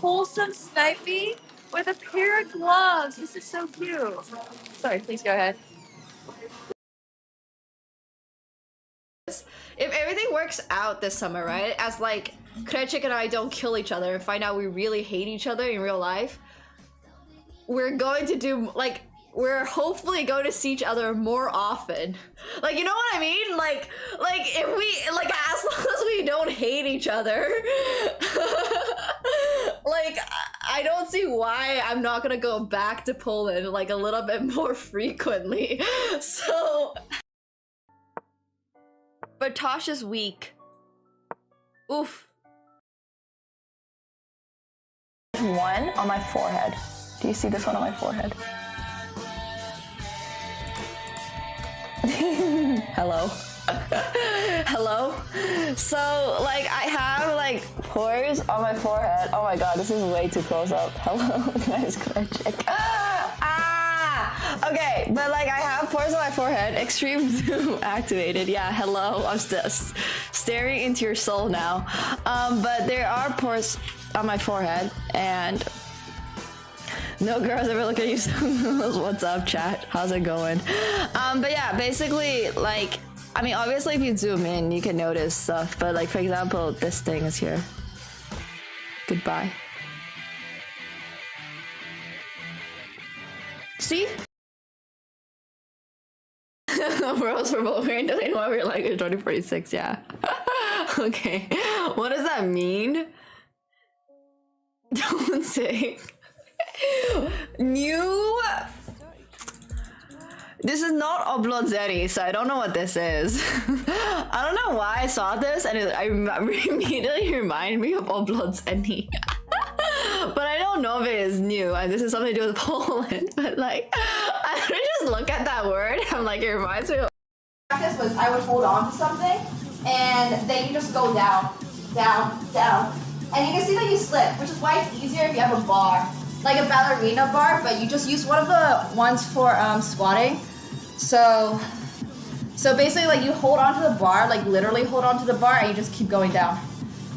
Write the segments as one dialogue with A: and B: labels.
A: wholesome snipey with a pair of gloves. This is so cute. Sorry, please go ahead.
B: If everything works out this summer, right? As like Krechik and I don't kill each other and find out we really hate each other in real life, we're going to do like we're hopefully going to see each other more often. Like, you know what I mean? Like if we like as long as we don't hate each other, like I don't see why I'm not gonna go back to Poland like a little bit more frequently. So. But Tosh is weak. Oof.
C: One on my forehead. Do you see this one on my forehead? Hello. Hello. So like I have like pores on my forehead. Oh my god, this is way too close up. Hello, guys, can I check? Okay, but like I have pores on my forehead. Extreme zoom activated. Yeah, hello. I'm just staring into your soul now. But there are pores on my forehead, and no girls ever look at you. What's up, chat? How's it going? But yeah, basically, like, I mean, obviously, if you zoom in, you can notice stuff. But like, for example, this thing is here. Goodbye. See? Bros for both we're in why we're like 2046, yeah. Okay. What does that mean? Don't say. New. This is not Oblonzeri, so I don't know what this is. I don't know why I saw this and it immediately reminded me of Oblonzeri. But I don't know if it is new and this is something to do with Poland. But like, I just look at that word, I'm like, it reminds me of.
D: Practice was I would hold on to something and then you just go down, down, down. And you can see that you slip, which is why it's easier if you have a bar. Like a ballerina bar, but you just use one of the ones for squatting. So basically like you hold on to the bar, like literally hold on to the bar and you just keep going down.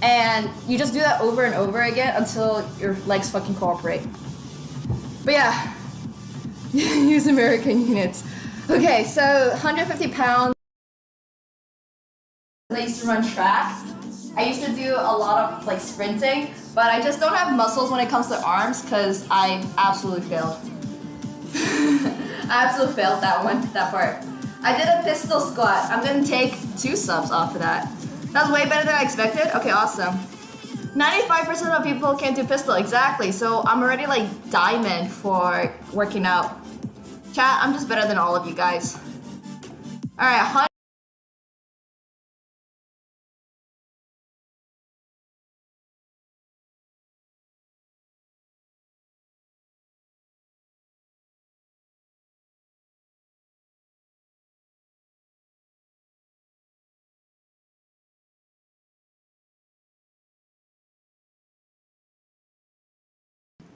D: And you just do that over and over again until your legs fucking cooperate. But yeah, use American units. Okay, so 150 pounds. I used to run track. I used to do a lot of like sprinting, but I just don't have muscles when it comes to arms because I absolutely failed. I absolutely failed that part. I did a pistol squat. I'm gonna take 2 subs off of that. That was way better than I expected. Okay, awesome. 95% of people can't do pistol, exactly. So I'm already like diamond for working out. Chat, I'm just better than all of you guys. All right,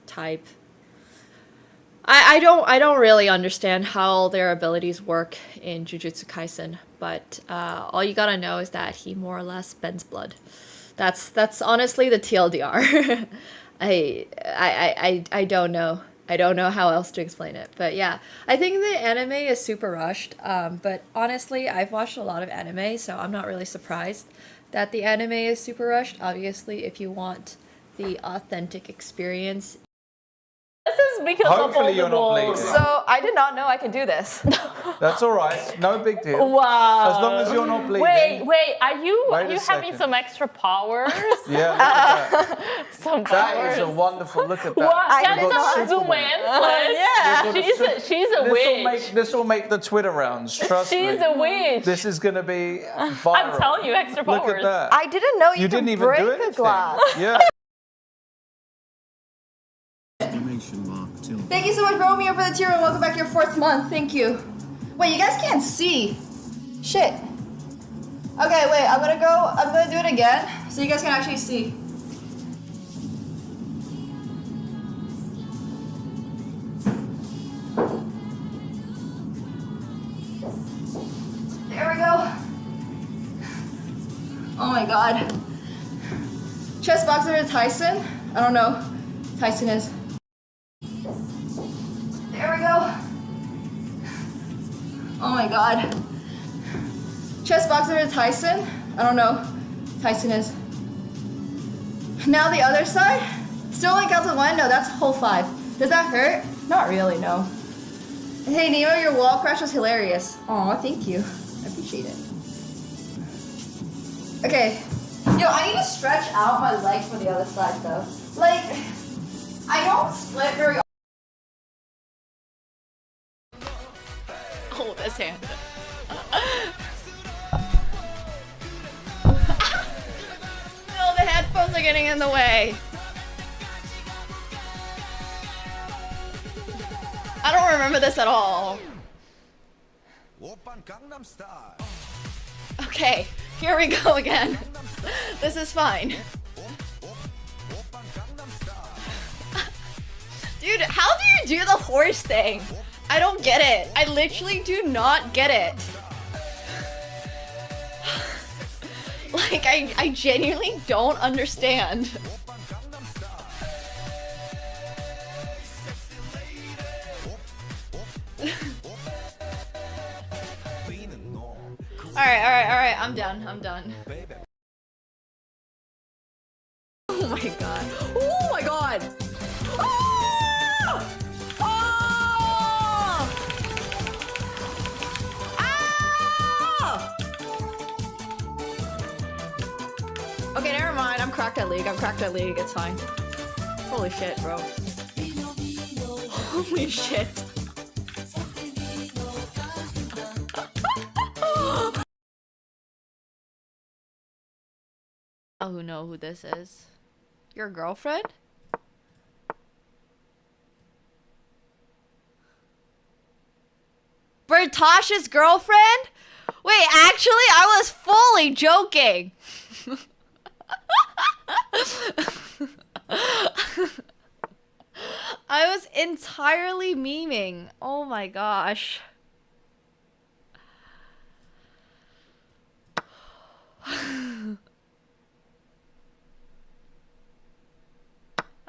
B: Type. I don't really understand how their abilities work in Jujutsu Kaisen, but all you gotta know is that he more or less bends blood. That's honestly the TLDR. I don't know. I don't know how else to explain it, but yeah, I think the anime is super rushed. But honestly, I've watched a lot of anime, so I'm not really surprised that the anime is super rushed. Obviously, if you want the authentic experience.
A: This is because
E: Hopefully
A: of
E: you're not bleeding.
C: So I did not know I could do this.
E: That's all right. No big deal.
A: Wow.
E: As long as you're not bleeding.
A: Wait, are you
E: Wait a
A: having
E: second.
A: some extra powers?
E: Yeah, look at that.
A: Some
E: That
A: powers.
E: is a wonderful look at that.
A: What?
E: You've
A: Can
E: got
A: someone zoom
E: Superman.
A: in, please?
C: Yeah.
A: She's a witch.
E: This will make the Twitter rounds. Trust me.
A: She's a witch.
E: This is going to be viral.
A: I'm telling you, extra powers.
E: Look at that.
C: I didn't know
E: You didn't
C: could
E: even
C: break
E: do
C: a
E: anything.
C: glass.
E: Yeah.
D: Thank you so much, Romeo, for the tier 1. Welcome back to your 4th month. Thank you. Wait, you guys can't see. Shit. Okay, wait, I'm gonna do it again so you guys can actually see. There we go. Oh my god. Chess boxer to Tyson? I don't know. Tyson is. There we go. Oh my god. Chest boxer to Tyson. I don't know. Tyson is. Now the other side. Still only counts to 1? No, that's whole 5. Does that hurt? Not really, no. Hey Nemo, your wall crash was hilarious. Aw, thank you. I appreciate it. Okay. Yo, I need to stretch out my legs for the other side though. Like, I don't split very often.
C: Oh, this hand. No, the headphones are getting in the way. I don't remember this at all. Okay, here we go again. This is fine. Dude, how do you do the horse thing? I don't get it. I literally do not get it. Like, I genuinely don't understand. Alright, I'm done. Oh my god. Oh my god! Ah! Ah! Ah! Okay, never mind. I'm cracked at League. It's fine. Holy shit, bro. Holy shit. Oh, who know who this is? Your girlfriend? Bertosh's girlfriend? Wait, actually, I was fully joking. I was entirely memeing. Oh my gosh.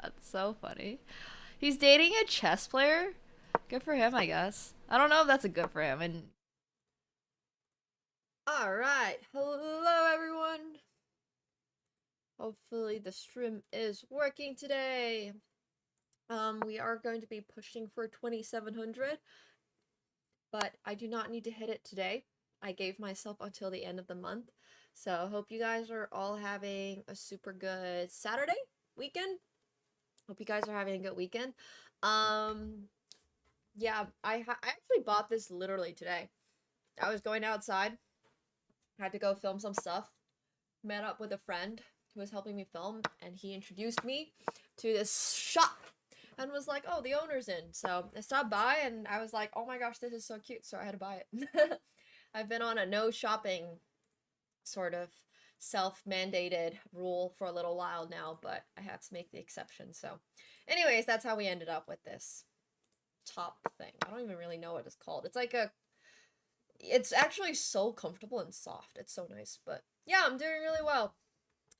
C: That's so funny. He's dating a chess player? Good for him, I guess. I don't know if that's a good for him. And alright. Hello, everyone. Hopefully the stream is working today. We are going to be pushing for 2700. But I do not need to hit it today. I gave myself until the end of the month. So I hope you guys are all having a super good Saturday weekend. Hope you guys are having a good weekend. Yeah, I actually bought this literally today. I was going outside. Had to go film some stuff. Met up with a friend who was helping me film, and he introduced me to this shop and was like, oh, the owner's in. So I stopped by and I was like, oh my gosh, this is so cute. So I had to buy it. I've been on a no shopping sort of self-mandated rule for a little while now, but I had to make the exception. So anyways, that's how we ended up with this top thing. I don't even really know what it's called. It's like it's actually so comfortable and soft. It's so nice. But yeah, I'm doing really well.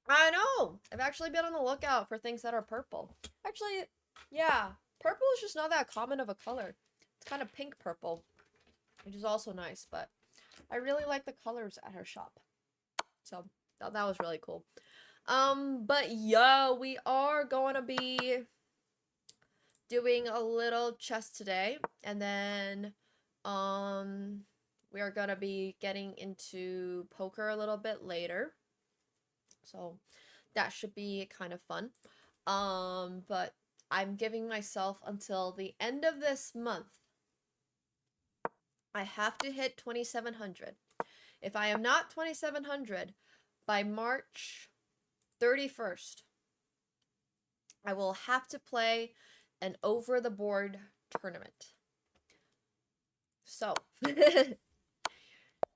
C: I know. I've actually been on the lookout for things that are purple. Actually, yeah, purple is just not that common of a color. It's kind of pink purple, which is also nice, but I really like the colors at her shop. So that was really cool. But yeah, we are going to be doing a little chess today, and then we are going to be getting into poker a little bit later. So that should be kind of fun. But I'm giving myself until the end of this month. I have to hit 2700. If I am not 2700 by March 31st, I will have to play an over-the-board tournament. So,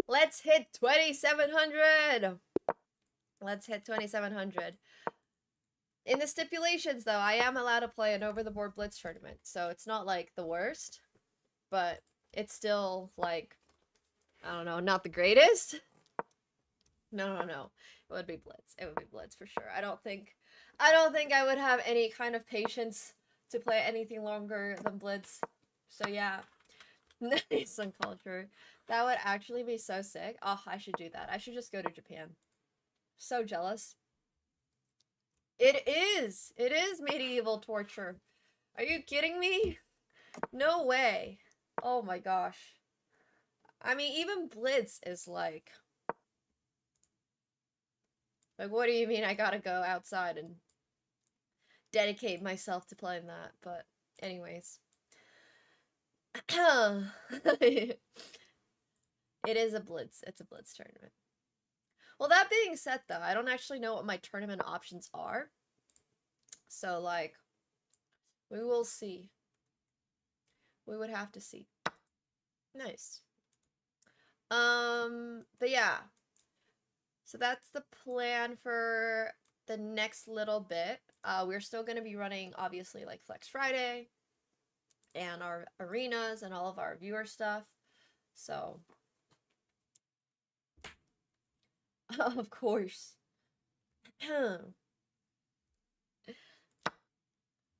C: let's hit 2700! Let's hit 2700. In the stipulations, though, I am allowed to play an over-the-board blitz tournament, so it's not, like, the worst, but it's still, like, I don't know, not the greatest? No. It would be blitz. It would be blitz for sure. I don't think
B: I don't think I would have any kind of patience to play anything longer than Blitz. So yeah. Nice on culture. That would actually be so sick. Oh, I should do that. I should just go to Japan. So jealous. It is! It is medieval torture. Are you kidding me? No way. Oh my gosh. I mean, even Blitz is like, what do you mean I gotta go outside and dedicate myself to playing that? But anyways. It is a Blitz. It's a Blitz tournament. Well, that being said, though, I don't actually know what my tournament options are. So, like, we will see. We would have to see. Nice. But yeah. So that's the plan for the next little bit. We're still going to be running, obviously, like Flex Friday and our arenas and all of our viewer stuff. So, of course.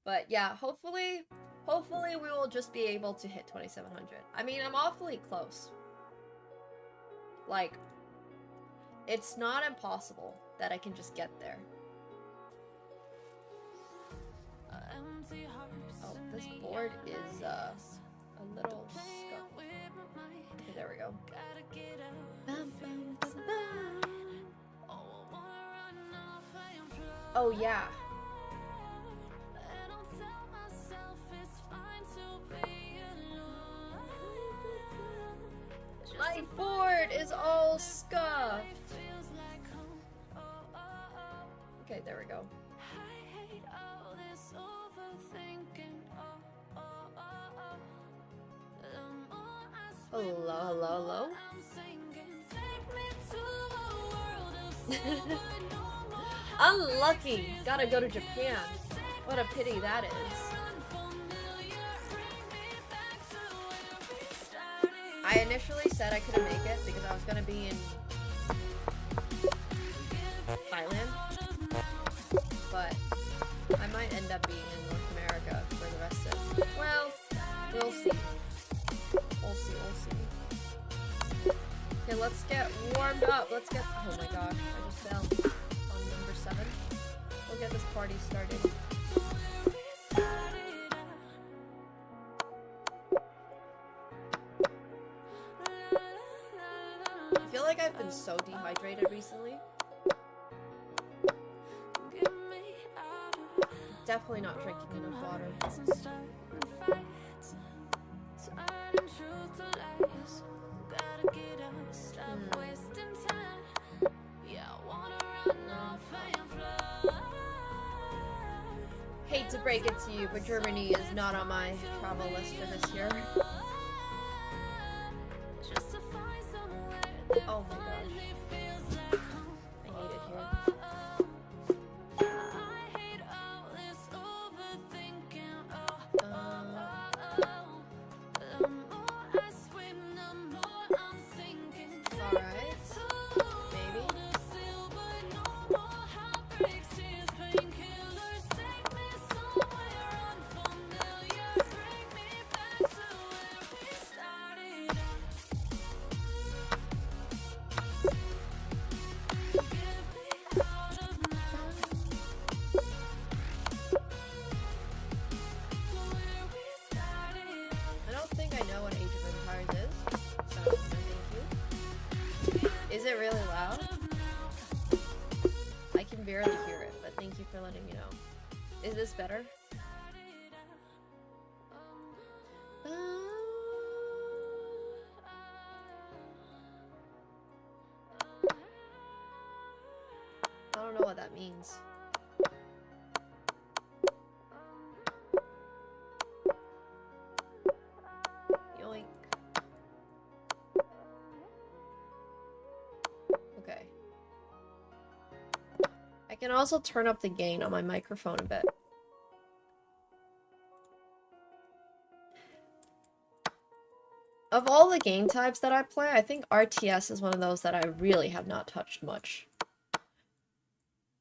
B: But yeah, hopefully we will just be able to hit 2700. I mean, I'm awfully close. Like, it's not impossible that I can just get there. Oh, this board is a little scuffed. Okay, there we go. Oh yeah. My board is all scuffed. Okay, there we go. Hello, hello, hello. Unlucky. Gotta go to Japan. What a pity that is. I initially said I couldn't make it because I was gonna be in Thailand, but I might end up being in North America for the rest of it. Well, we'll see. We'll see, we'll see. Okay, let's get warmed up. Let's get, oh my gosh, I just fell on number 7. We'll get this party started. I feel like I've been so dehydrated recently. Definitely not drinking enough water. Hate to break it to you, but Germany is not on my travel list for this year. Oh my gosh. I need it here. Alright. Maybe. I don't think I know what Age of Empires is, so no thank you. Is it really loud? I can barely hear it, but thank you for letting me know. Is this better? I don't know what that means. Yoink. Okay. I can also turn up the gain on my microphone a bit. Of all the game types that I play, I think RTS is one of those that I really have not touched much.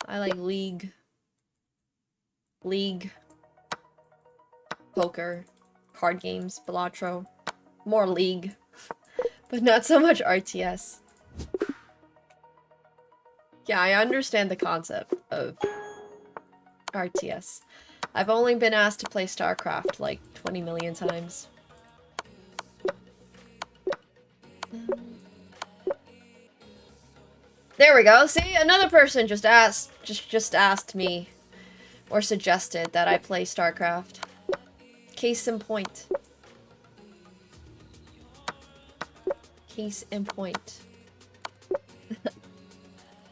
B: I like League. League, poker, card games, Balatro, more League, but not so much RTS. Yeah, I understand the concept of RTS. I've only been asked to play StarCraft like 20 million times. There we go. See, another person just asked me or suggested that I play StarCraft. Case in point. Case in point.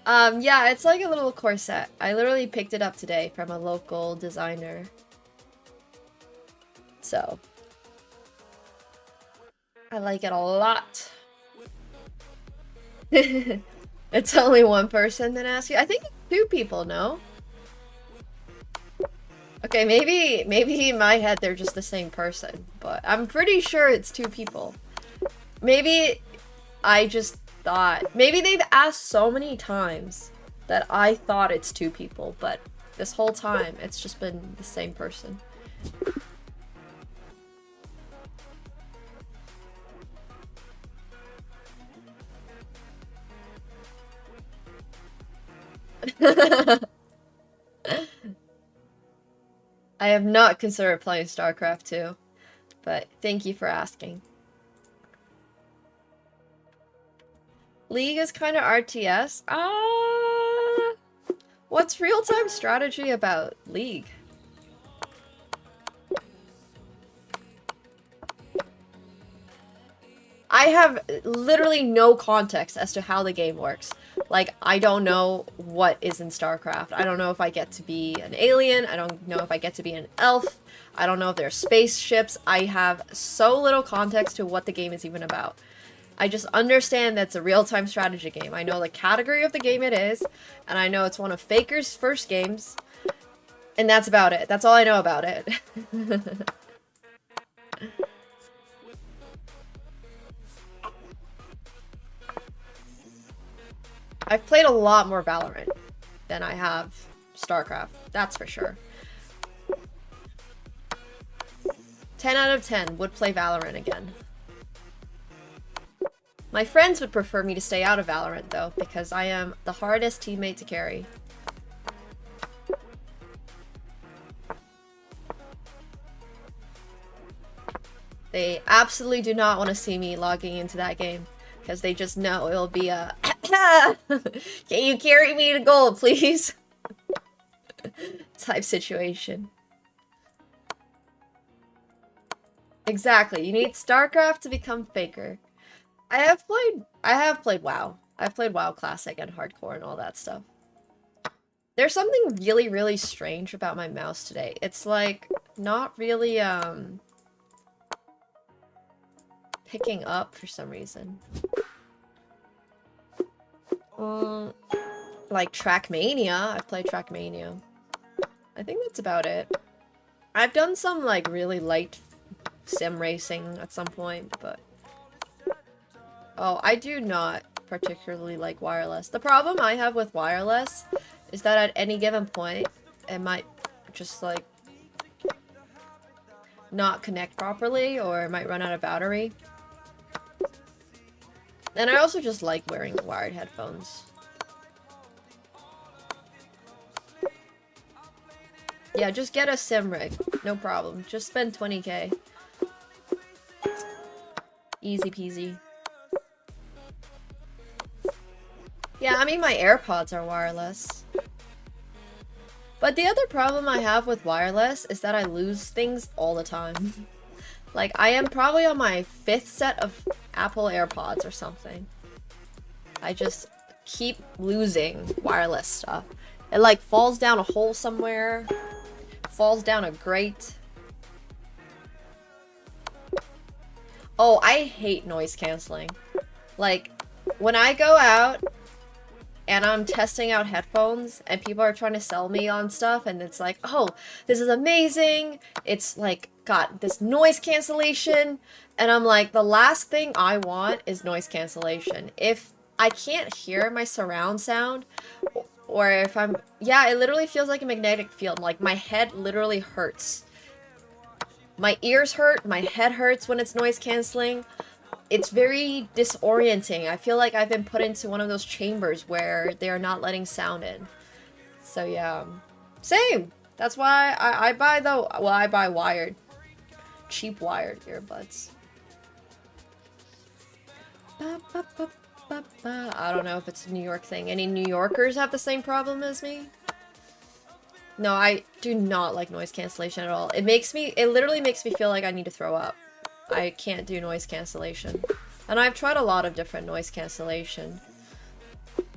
B: Yeah, it's like a little corset. I literally picked it up today from a local designer. So, I like it a lot. It's only one person that asked you. I think it's 2 people, no? Okay, maybe in my head they're just the same person, but I'm pretty sure it's 2 people. Maybe I just thought, maybe they've asked so many times that I thought it's 2 people, but this whole time it's just been the same person. I have not considered playing StarCraft 2, but thank you for asking. League is kind of RTS. What's real-time strategy about League? I have literally no context as to how the game works. Like, I don't know what is in StarCraft. I don't know if I get to be an alien. I don't know if I get to be an elf. I don't know if there's spaceships. I have so little context to what the game is even about. I just understand that it's a real-time strategy game. I know the category of the game it is, and I know it's one of Faker's first games, and that's about it. That's all I know about it. I've played a lot more Valorant than I have StarCraft, that's for sure. 10 out of 10 would play Valorant again. My friends would prefer me to stay out of Valorant though, because I am the hardest teammate to carry. They absolutely do not want to see me logging into that game, because they just know it'll be a can you carry me to gold, please? Type situation. Exactly, you need StarCraft to become Faker. I have played WoW. I've played WoW Classic and Hardcore and all that stuff. There's something really, really strange about my mouse today. It's like not really picking up for some reason. Like Trackmania. I've played Trackmania. I think that's about it. I've done some like really light sim racing at some point, but oh, I do not particularly like wireless. The problem I have with wireless is that at any given point, it might just like not connect properly, or it might run out of battery. And I also just like wearing wired headphones. Yeah, just get a sim rig. No problem. Just spend 20k. Easy peasy. Yeah, I mean, my AirPods are wireless. But the other problem I have with wireless is that I lose things all the time. Like, I am probably on my 5th set of Apple AirPods or something. I just keep losing wireless stuff. It like falls down a hole somewhere, falls down a grate. Oh, I hate noise canceling. Like, when I go out and I'm testing out headphones and people are trying to sell me on stuff and it's like, oh, this is amazing. It's like got this noise cancellation. And I'm like, the last thing I want is noise cancellation. If I can't hear my surround sound, Or if I'm... Yeah, it literally feels like a magnetic field. Like, my head literally hurts. My ears hurt, my head hurts when it's noise canceling. It's very disorienting. I feel like I've been put into one of those chambers where they're not letting sound in. So yeah. Same! That's why I buy the... Well, I buy wired. Cheap wired earbuds. I don't know if it's a New York thing. Any New Yorkers have the same problem as me? No, I do not like noise cancellation at all. It literally makes me feel like I need to throw up. I can't do noise cancellation. And I've tried a lot of different noise cancellation.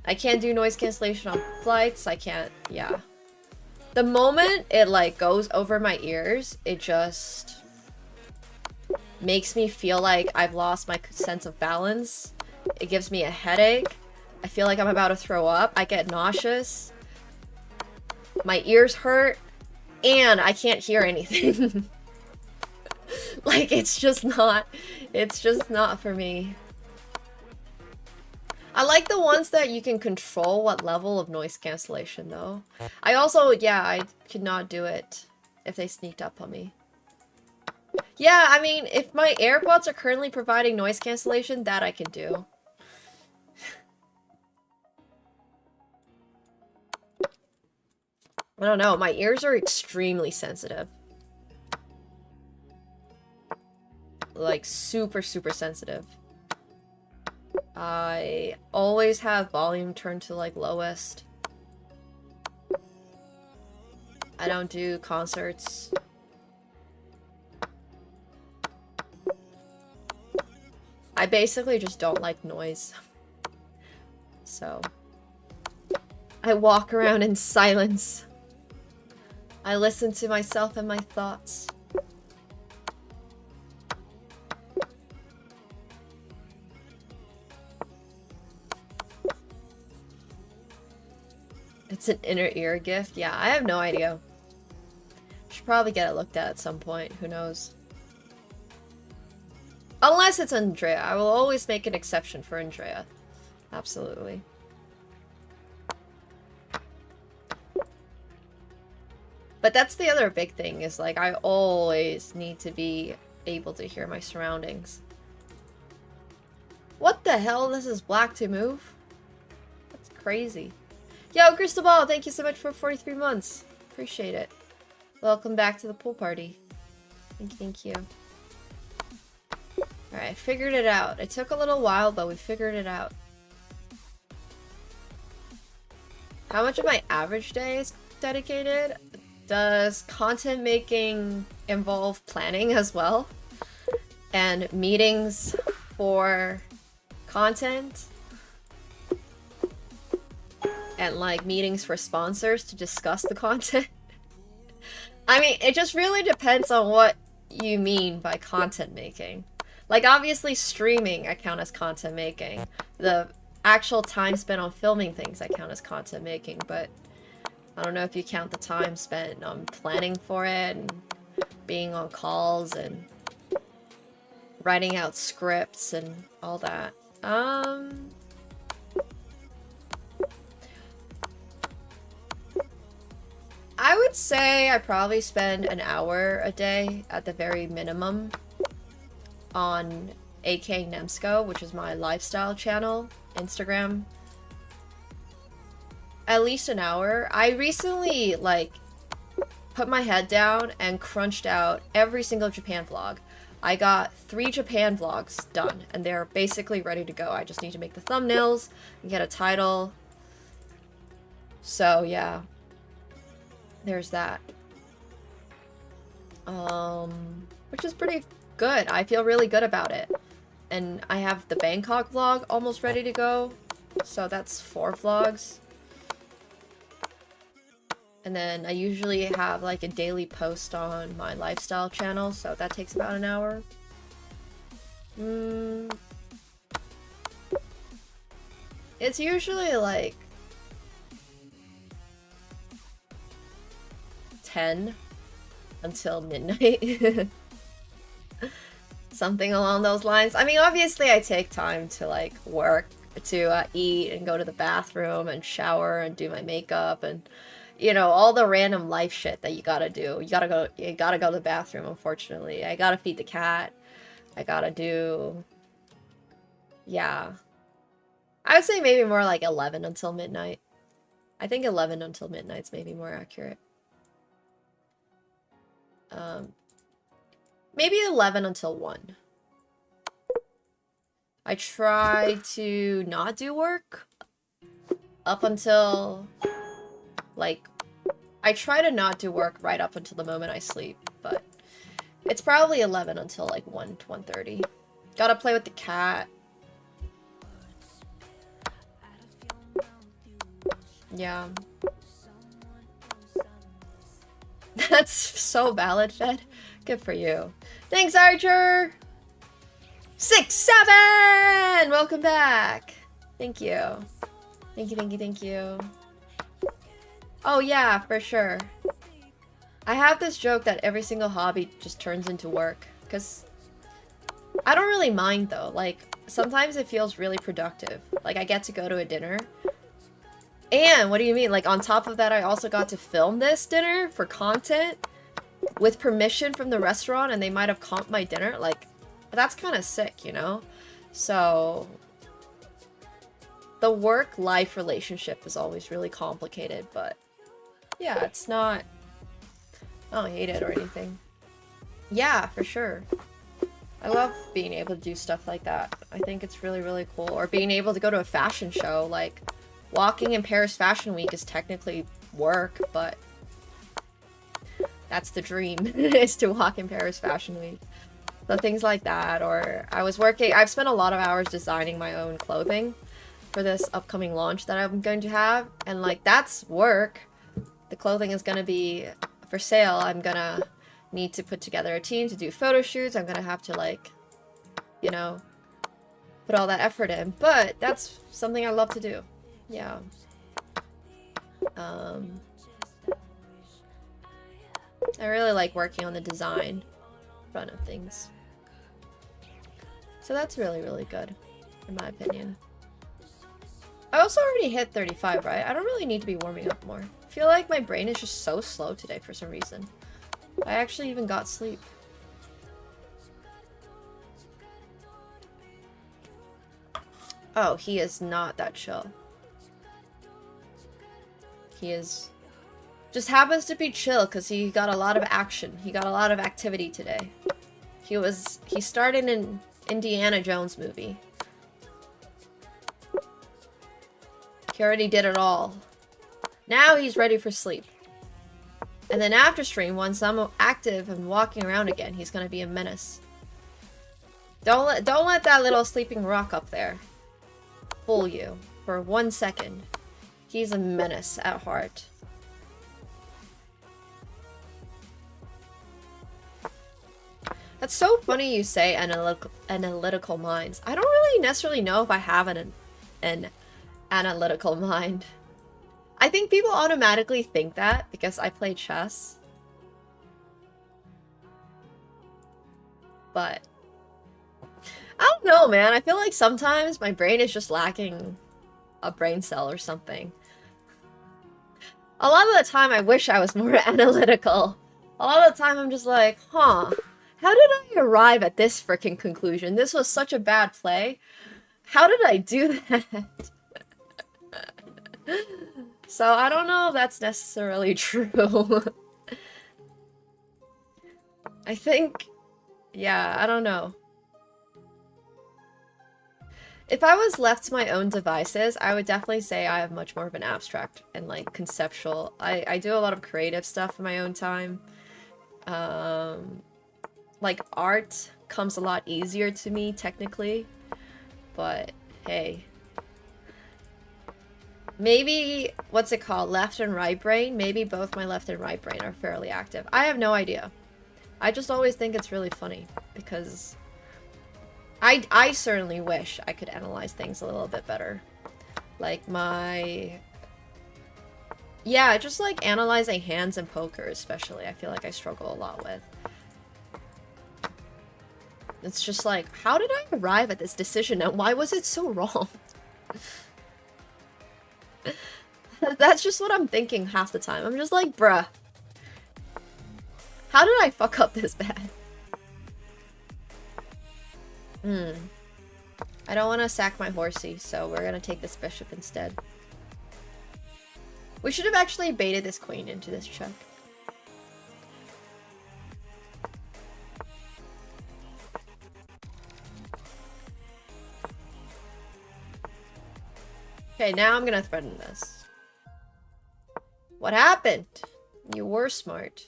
B: I can't do noise cancellation on flights. I can't, yeah. The moment it like goes over my ears, it just makes me feel like I've lost my sense of balance. It gives me a headache. I feel like I'm about to throw up. I get nauseous. My ears hurt. And I can't hear anything. Like, it's just not for me. I like the ones that you can control what level of noise cancellation, though. I also, yeah, I could not do it if they sneaked up on me. Yeah, I mean, if my AirPods are currently providing noise cancellation, that I can do. I don't know, my ears are extremely sensitive. Like, super, super sensitive. I always have volume turned to, like, lowest. I don't do concerts. I basically just don't like noise. So, I walk around in silence. I listen to myself and my thoughts. It's an inner ear gift? Yeah, I have no idea. Should probably get it looked at some point. Who knows? Unless it's Andrea. I will always make an exception for Andrea. Absolutely. But that's the other big thing, is like, I always need to be able to hear my surroundings. What the hell? This is black to move? That's crazy. Yo, Cristobal, thank you so much for 43 months. Appreciate it. Welcome back to the pool party. Thank you. Alright, figured it out. It took a little while, but we figured it out. How much of my average day is dedicated? Does content making involve planning as well? And meetings for content? And like meetings for sponsors to discuss the content? I mean, it just really depends on what you mean by content making. Like, obviously streaming I count as content making. The actual time spent on filming things I count as content making, but I don't know if you count the time spent on planning for it and being on calls and writing out scripts and all that. I would say I probably spend an hour a day at the very minimum on AkaNemsko, which is my lifestyle channel, Instagram. At least an hour. I recently, like, put my head down and crunched out every single Japan vlog. I got 3 Japan vlogs done, and they're basically ready to go. I just need to make the thumbnails and get a title. So, yeah. There's that. Which is pretty good. I feel really good about it. And I have the Bangkok vlog almost ready to go. So that's 4 vlogs. And then I usually have like a daily post on my lifestyle channel, so that takes about an hour. It's usually like 10 until midnight. Something along those lines. I mean, obviously I take time to like work eat and go to the bathroom and shower and do my makeup and, you know, all the random life shit that you gotta do. You gotta go to the bathroom, unfortunately. I gotta feed the cat. I gotta do... Yeah. I would say maybe more like 11 until midnight. I think 11 until midnight's maybe more accurate. Maybe 11 until 1. I try to not do work up until, like, I try to not do work right up until the moment I sleep, but it's probably 11 until like 1:30. Gotta play with the cat. Yeah. That's so valid, Fed. Good for you. Thanks, Archer! 6-7! Welcome back. Thank you. Thank you, thank you, thank you. Oh yeah, for sure. I have this joke that every single hobby just turns into work. Because I don't really mind though. Like, sometimes it feels really productive. Like, I get to go to a dinner. And, what do you mean? Like, on top of that, I also got to film this dinner for content with permission from the restaurant, and they might have comped my dinner. Like, that's kind of sick, you know? So, the work-life relationship is always really complicated, but yeah, it's not... I don't hate it or anything. Yeah, for sure. I love being able to do stuff like that. I think it's really, really cool. Or being able to go to a fashion show, like... Walking in Paris Fashion Week is technically work, but that's the dream, is to walk in Paris Fashion Week. So things like that, or I've spent a lot of hours designing my own clothing for this upcoming launch that I'm going to have, and like, that's work. The clothing is going to be for sale. I'm gonna need to put together a team to do photo shoots. I'm gonna have to, like, you know, put all that effort in, but that's something I love to do. Yeah. I really like working on the design front of things. So that's really, really good, in my opinion. I also already hit 35, right? I don't really need to be warming up more. I feel like my brain is just so slow today for some reason. I actually even got sleep. Oh, he is not that chill. He is... just happens to be chill because he got a lot of action. He got a lot of activity today. He started an Indiana Jones movie. He already did it all. Now he's ready for sleep. And then after stream, once I'm active and walking around again, he's gonna be a menace. Don't let that little sleeping rock up there fool you for 1 second. He's a menace at heart. That's so funny you say analytical minds. I don't really necessarily know if I have an analytical mind. I think people automatically think that because I play chess. But I don't know, man. I feel like sometimes my brain is just lacking a brain cell or something. A lot of the time I wish I was more analytical. A lot of the time I'm just like, huh, how did I arrive at this freaking conclusion? This was such a bad play. How did I do that? So I don't know if that's necessarily true. I think, yeah, I don't know. If I was left to my own devices, I would definitely say I have much more of an abstract and, like, conceptual. I do a lot of creative stuff in my own time. Like, art comes a lot easier to me, technically. But, hey. Maybe, what's it called? Left and right brain? Maybe both my left and right brain are fairly active. I have no idea. I just always think it's really funny because I certainly wish I could analyze things a little bit better. Like yeah, just like analyzing hands and poker especially, I feel like I struggle a lot with. It's just like, how did I arrive at this decision and why was it so wrong? That's just what I'm thinking half the time. I'm just like, bruh. How did I fuck up this bad? I don't want to sack my horsey, so we're gonna take this bishop instead. We should have actually baited this queen into this check. Okay, now I'm gonna threaten this. What happened? You were smart.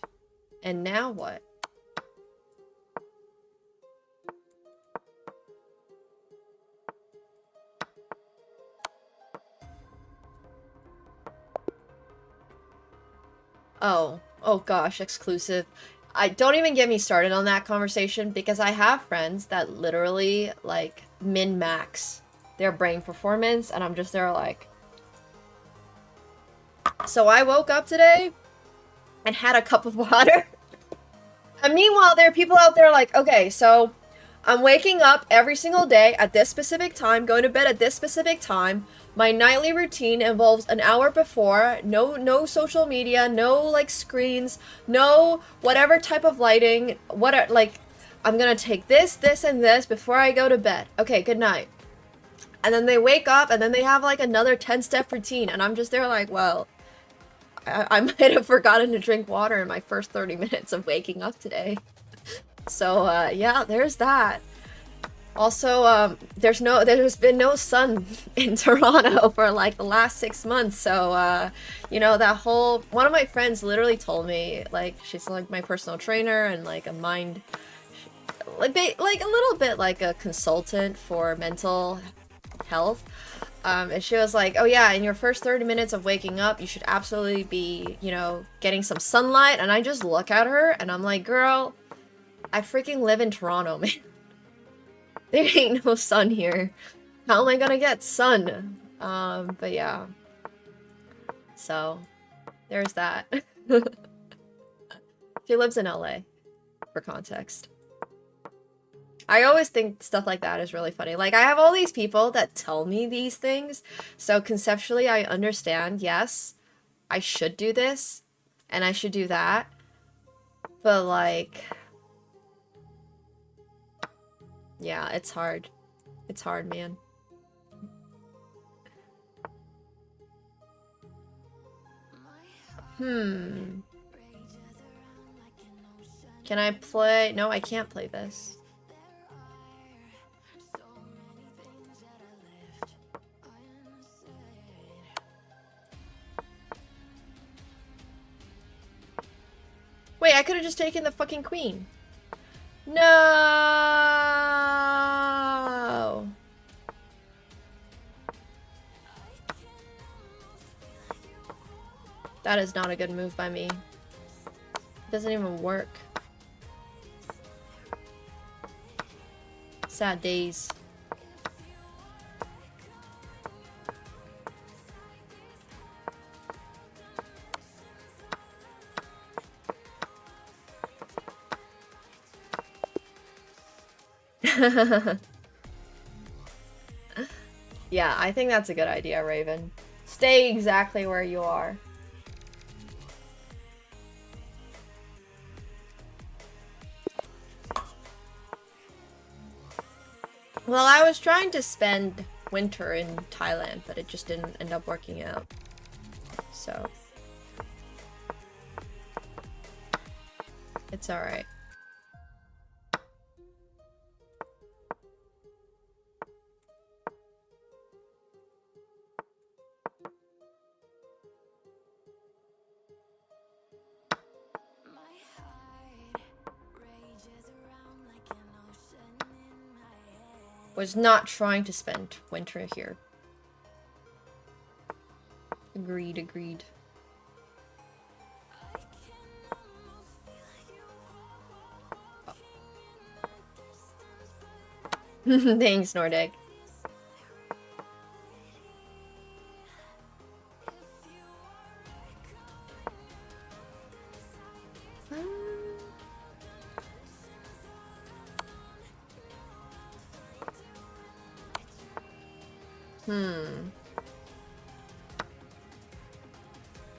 B: And now what? Oh gosh, exclusive. I don't even get me started on that conversation because I have friends that literally like min-max their brain performance and I'm just there like. So I woke up today and had a cup of water. And meanwhile, there are people out there like, okay, so I'm waking up every single day at this specific time, going to bed at this specific time. My nightly routine involves an hour before, no social media, no like screens, no whatever type of lighting, I'm gonna take this, this, and this before I go to bed. Okay, good night. And then they wake up and then they have like another 10-step routine and I'm just there like, well, I might have forgotten to drink water in my first 30 minutes of waking up today. So, yeah, there's that. Also, there's been no sun in Toronto for like the last 6 months. So, you know, one of my friends literally told me, like, she's like my personal trainer and like a mind, like a little bit like a consultant for mental health. And she was like, oh yeah, in your first 30 minutes of waking up, you should absolutely be, you know, getting some sunlight. And I just look at her and I'm like, girl, I freaking live in Toronto, man. There ain't no sun here. How am I gonna get sun? But yeah. So, there's that. She lives in LA, for context. I always think stuff like that is really funny. Like, I have all these people that tell me these things, so conceptually I understand, yes, I should do this, and I should do that, but like, yeah, it's hard. It's hard, man. Can I play? No, I can't play this. Wait, I could have just taken the fucking queen. No. That is not a good move by me. It doesn't even work. Sad days. Yeah, I think that's a good idea, Raven. Stay exactly where you are. Well, I was trying to spend winter in Thailand, but it just didn't end up working out. So it's alright. Was not trying to spend winter here. Agreed, agreed. Oh. Thanks, Nordic.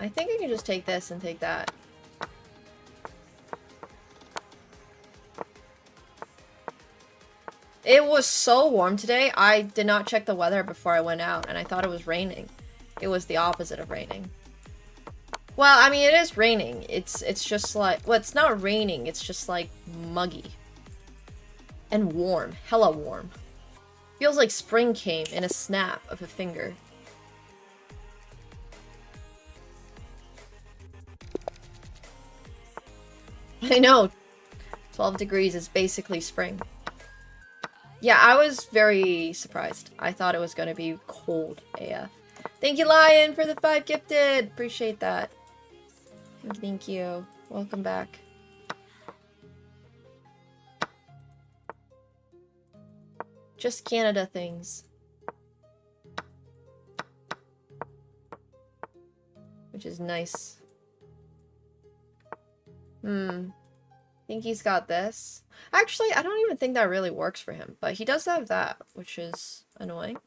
B: I think I can just take this and take that. It was so warm today, I did not check the weather before I went out, and I thought it was raining. It was the opposite of raining. Well, I mean, it is raining. It's just like... Well, it's not raining, it's just like muggy. And warm. Hella warm. Feels like spring came in a snap of a finger. I know. 12 degrees is basically spring. Yeah, I was very surprised. I thought it was going to be cold AF. Thank you, Lion, for the 5 gifted. Appreciate that. Thank you. Welcome back. Just Canada things. Which is nice. I think he's got this. Actually, I don't even think that really works for him, but he does have that, which is annoying.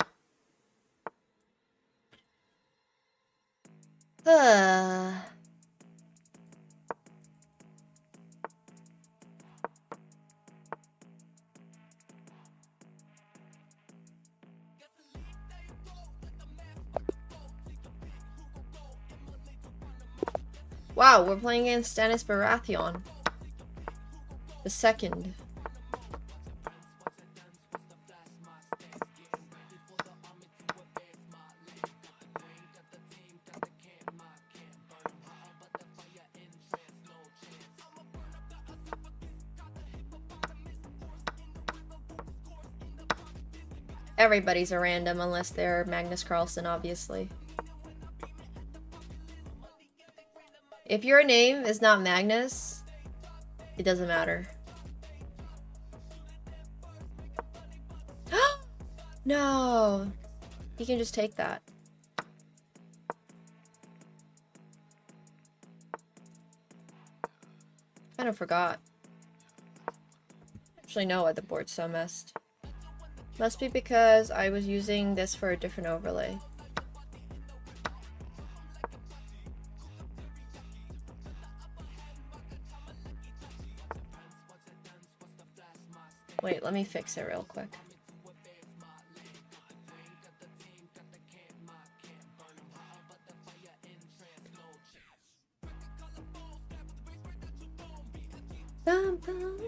B: Wow, we're playing against Stannis Baratheon. The second. Everybody's a random unless they're Magnus Carlsen, obviously. If your name is not Magnus, it doesn't matter. No! He can just take that. Kind of forgot. Actually, no, the board's so messed. Must be because I was using this for a different overlay. Wait, let me fix it real quick. Bum, bum.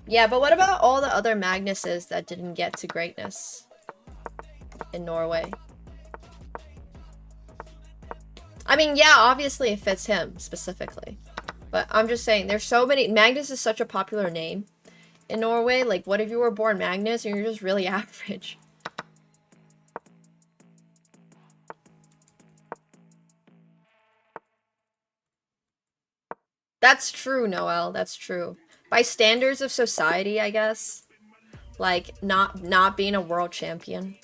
B: Yeah, but what about all the other Magnuses that didn't get to greatness in Norway? I mean, yeah, obviously it fits him specifically. But I'm just saying, there's so many... Magnus is such a popular name in Norway. Like, what if you were born Magnus and you're just really average? That's true, Noel. That's true. By standards of society, I guess. Like, not being a world champion.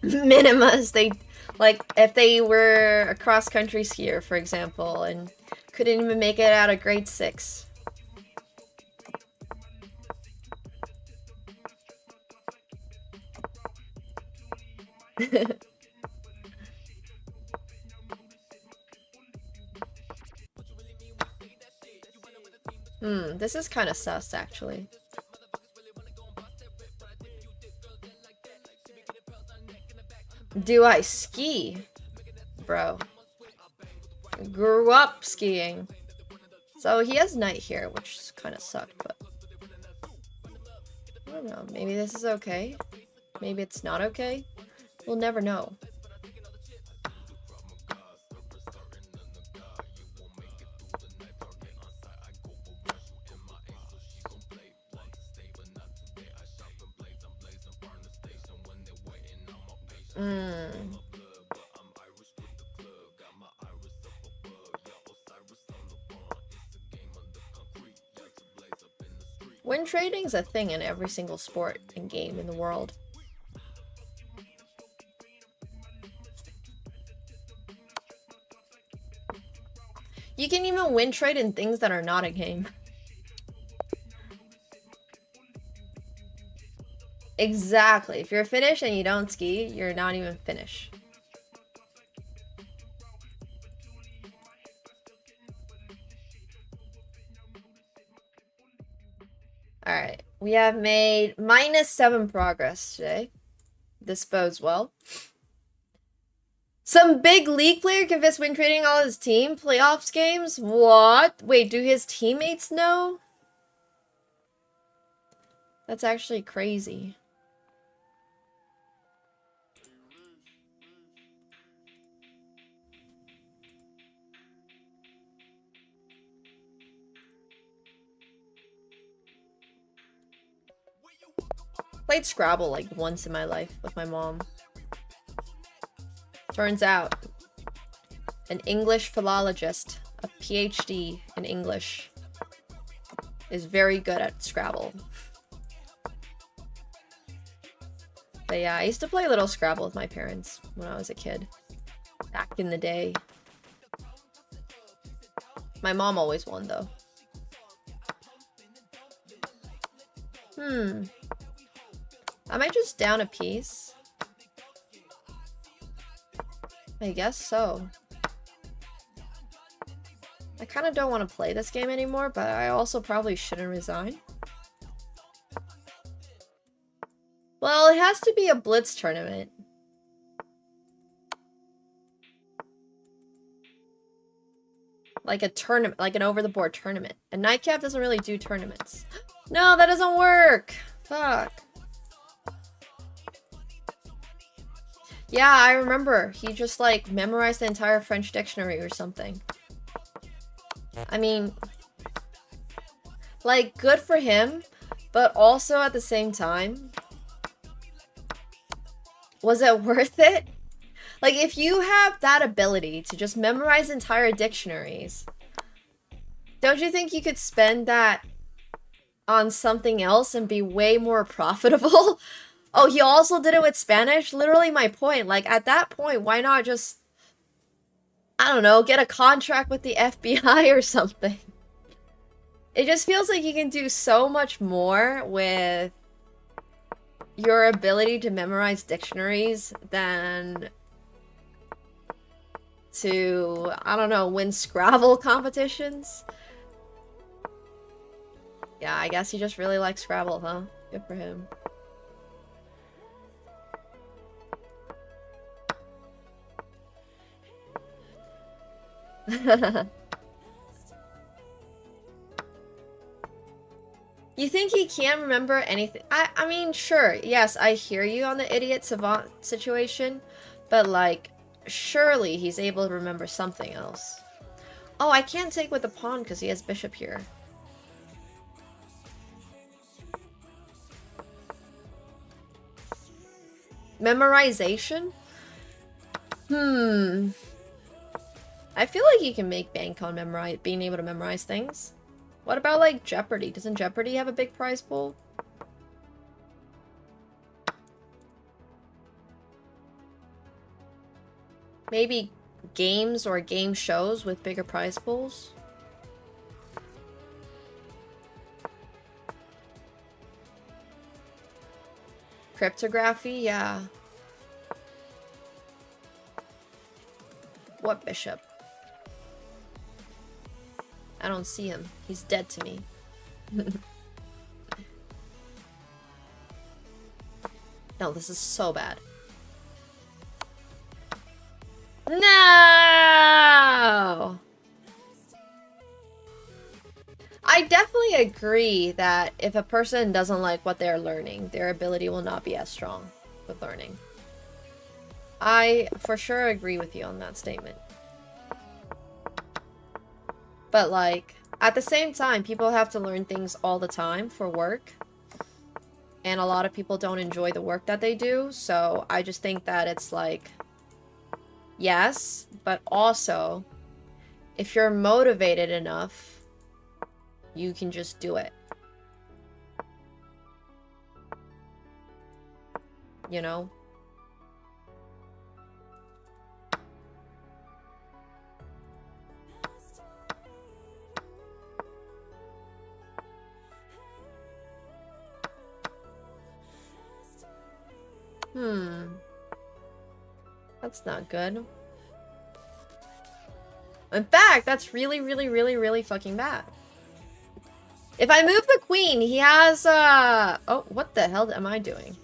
B: Minimas, they... Like, if they were a cross-country skier, for example, and couldn't even make it out of grade 6. This is kind of sus, actually. Do I ski? Bro. Grew up skiing. So he has night here, which kind of sucked, but... I don't know, maybe this is okay? Maybe it's not okay? We'll never know. Win trading's a thing in every single sport and game in the world. You can even win trade in things that are not a game. Exactly. If you're Finnish and you don't ski, you're not even Finnish. Alright. We have made -7 progress today. This bodes well. Some big league player convinced when creating all his team playoffs games? What? Wait, do his teammates know? That's actually crazy. Played Scrabble like once in my life with my mom. Turns out, an English philologist, a PhD in English, is very good at Scrabble. But yeah, I used to play a little Scrabble with my parents when I was a kid. Back in the day. My mom always won, though. Am I just down a piece? I guess so. I kind of don't want to play this game anymore, but I also probably shouldn't resign. Well, it has to be a Blitz tournament. Like a tournament, like an over-the-board tournament. And Nightcap doesn't really do tournaments. No, that doesn't work! Fuck. Yeah, I remember. He just, like, memorized the entire French dictionary or something. I mean, like, good for him, but also at the same time, was it worth it? Like, if you have that ability to just memorize entire dictionaries, don't you think you could spend that on something else and be way more profitable? Oh, he also did it with Spanish? Literally my point. Like, at that point, why not just, I don't know, get a contract with the FBI or something? It just feels like you can do so much more with your ability to memorize dictionaries than to, I don't know, win Scrabble competitions. Yeah, I guess he just really likes Scrabble, huh? Good for him. You think he can't remember anything? I mean, sure, yes, I hear you on the idiot savant situation, but like, surely he's able to remember something else. Oh, I can't take with the pawn because he has bishop here. Memorization? I feel like you can make bank on being able to memorize things. What about, like, Jeopardy? Doesn't Jeopardy have a big prize pool? Maybe games or game shows with bigger prize pools? Cryptography? Yeah. What bishop? I don't see him. He's dead to me. No, this is so bad. No! I definitely agree that if a person doesn't like what they're learning, their ability will not be as strong with learning. I for sure agree with you on that statement. But like, at the same time, people have to learn things all the time for work. And a lot of people don't enjoy the work that they do. So I just think that it's like, yes, but also, if you're motivated enough, you can just do it. You know? That's not good. In fact, that's really, really, really, really fucking bad. If I move the queen, he has, oh, what the hell am I doing?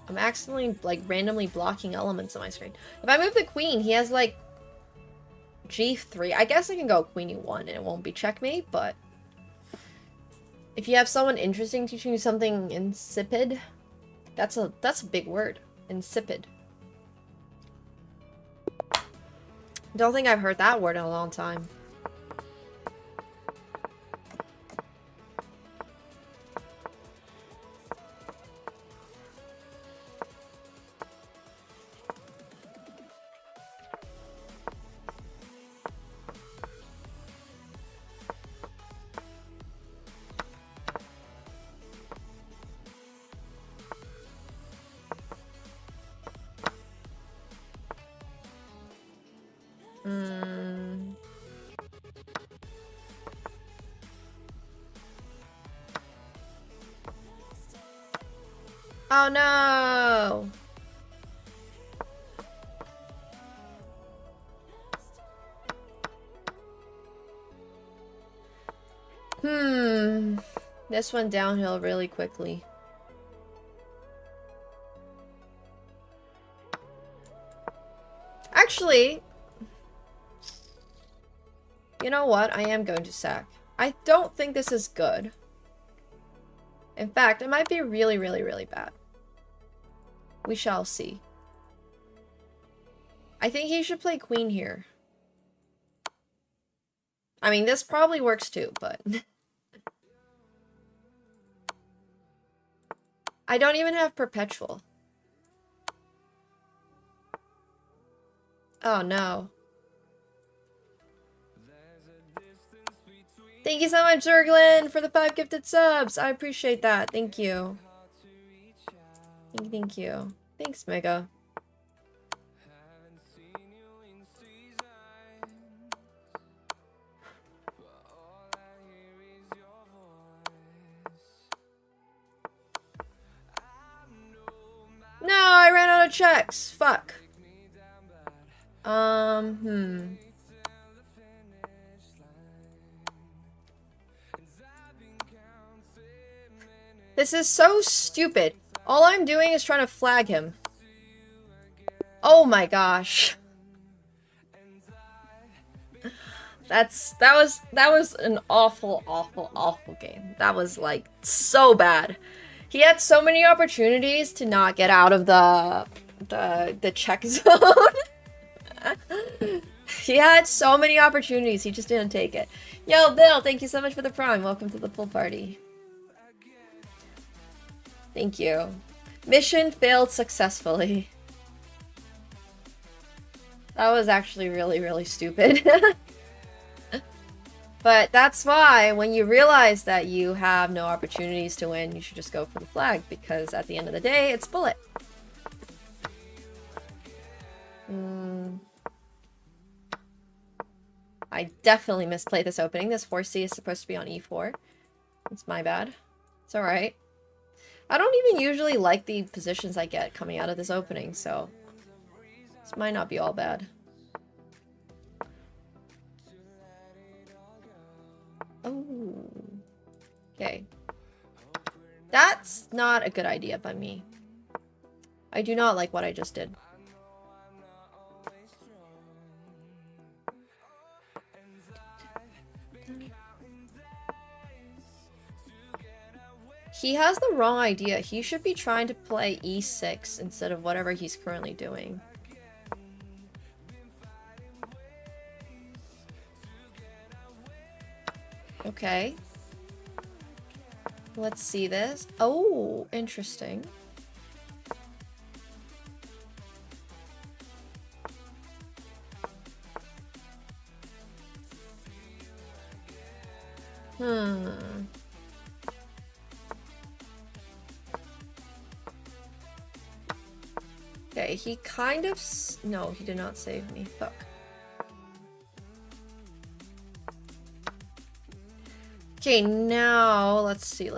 B: I'm accidentally, like, randomly blocking elements on my screen. If I move the queen, he has, like, G3. I guess I can go queen E1 and it won't be checkmate, but... If you have someone interesting teaching you something insipid, that's a big word. Insipid. Don't think I've heard that word in a long time. Oh no! This went downhill really quickly. Actually, you know what? I am going to sack. I don't think this is good. In fact, it might be really, really, really bad. We shall see. I think he should play queen here. I mean, this probably works too, but... I don't even have perpetual. Oh no. Thank you so much, Zerglin, for the 5 gifted subs. I appreciate that. Thank you. Thank you. Thanks, Mega. No, I ran out of checks. Fuck. This is so stupid. All I'm doing is trying to flag him. Oh my gosh. That was an awful game. That was like so bad. He had so many opportunities to not get out of the check zone. He had so many opportunities, he just didn't take it. Yo, Bill, thank you so much for the prime. Welcome to the pool party. Thank you. Mission failed successfully. That was actually really, really stupid. But that's why, when you realize that you have no opportunities to win, you should just go for the flag, because at the end of the day, it's bullet. I definitely misplayed this opening. This horsey is supposed to be on e4. It's my bad. It's alright. I don't even usually like the positions I get coming out of this opening, so this might not be all bad. Oh. Okay. That's not a good idea by me. I do not like what I just did. He has the wrong idea. He should be trying to play e6 instead of whatever he's currently doing. Okay. Let's see this. Oh, interesting. Okay, he kind of... No, he did not save me. Fuck. Okay, now let's see.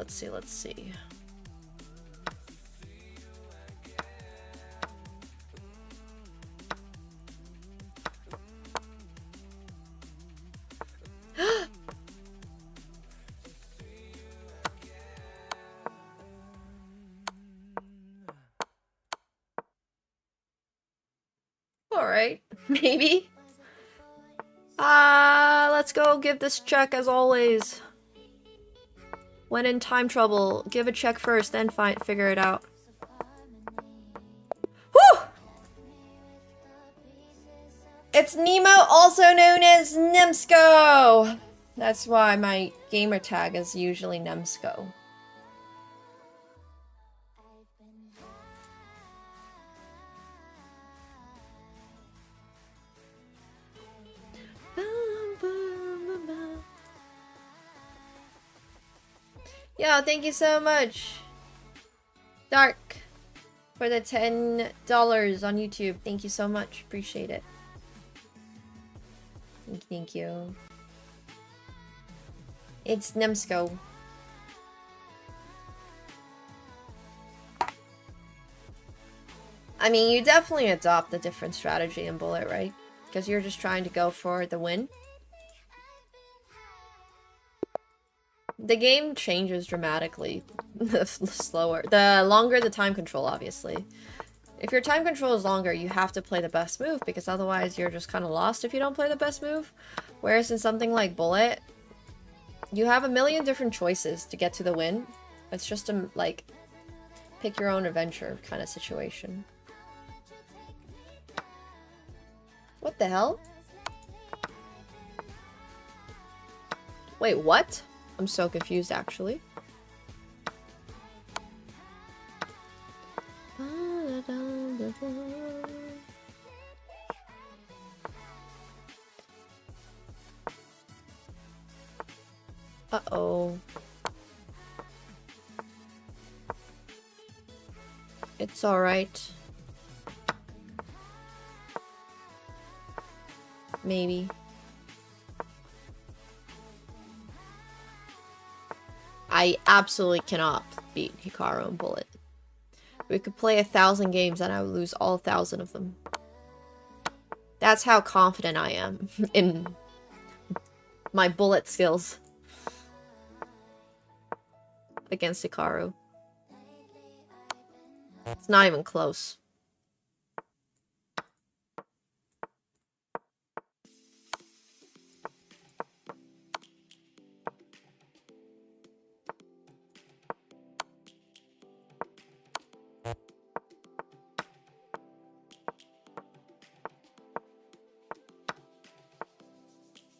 B: right? Maybe. Let's go give this check as always. When in time trouble, give a check first, then figure it out. Whew! It's Nemo, also known as Nemsko! That's why my gamer tag is usually Nemsko. Yo, thank you so much, Dark, for the $10 on YouTube. Thank you so much. Appreciate it. Thank you. It's Nemsko. I mean, you definitely adopt a different strategy in Bullet, right? Because you're just trying to go for the win. The game changes dramatically the longer the time control, obviously. If your time control is longer, you have to play the best move, because otherwise you're just kind of lost if you don't play the best move. Whereas in something like Bullet, you have a million different choices to get to the win. It's just a, like, pick your own adventure kind of situation. What the hell? Wait, what? I'm so confused, actually. Uh-oh. It's alright. Maybe. I absolutely cannot beat Hikaru and Bullet. We could play 1,000 games and I would lose all 1,000 of them. That's how confident I am in my Bullet skills against Hikaru. It's not even close.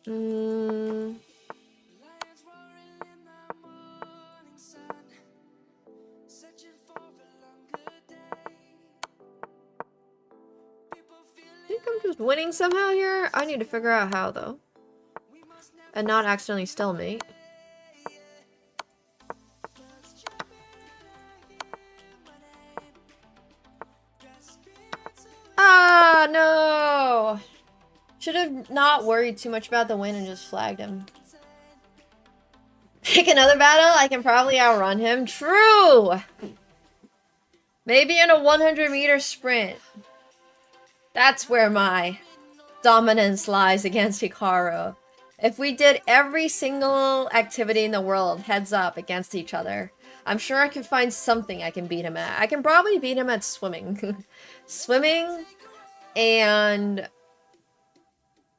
B: I think I'm just winning somehow here. I need to figure out how, though. And not accidentally stalemate. Ah, no! Should have not worried too much about the win and just flagged him. Pick another battle, I can probably outrun him. True! Maybe in a 100-meter sprint. That's where my dominance lies against Hikaru. If we did every single activity in the world heads up against each other, I'm sure I can find something I can beat him at. I can probably beat him at swimming. Swimming and...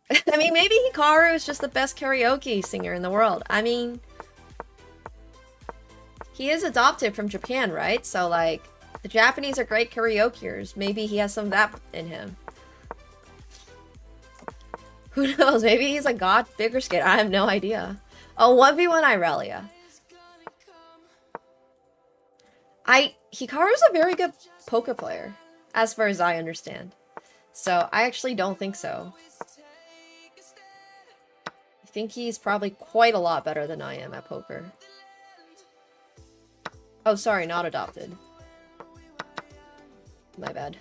B: I mean, maybe Hikaru is just the best karaoke singer in the world. I mean... He is adopted from Japan, right? So, like, the Japanese are great karaokeers. Maybe he has some of that in him. Who knows? Maybe he's a god figure skater. I have no idea. Oh, 1v1 Irelia. Hikaru's a very good poker player, as far as I understand. So, I actually don't think so. I think he's probably quite a lot better than I am at poker. Oh, sorry, not adopted. My bad.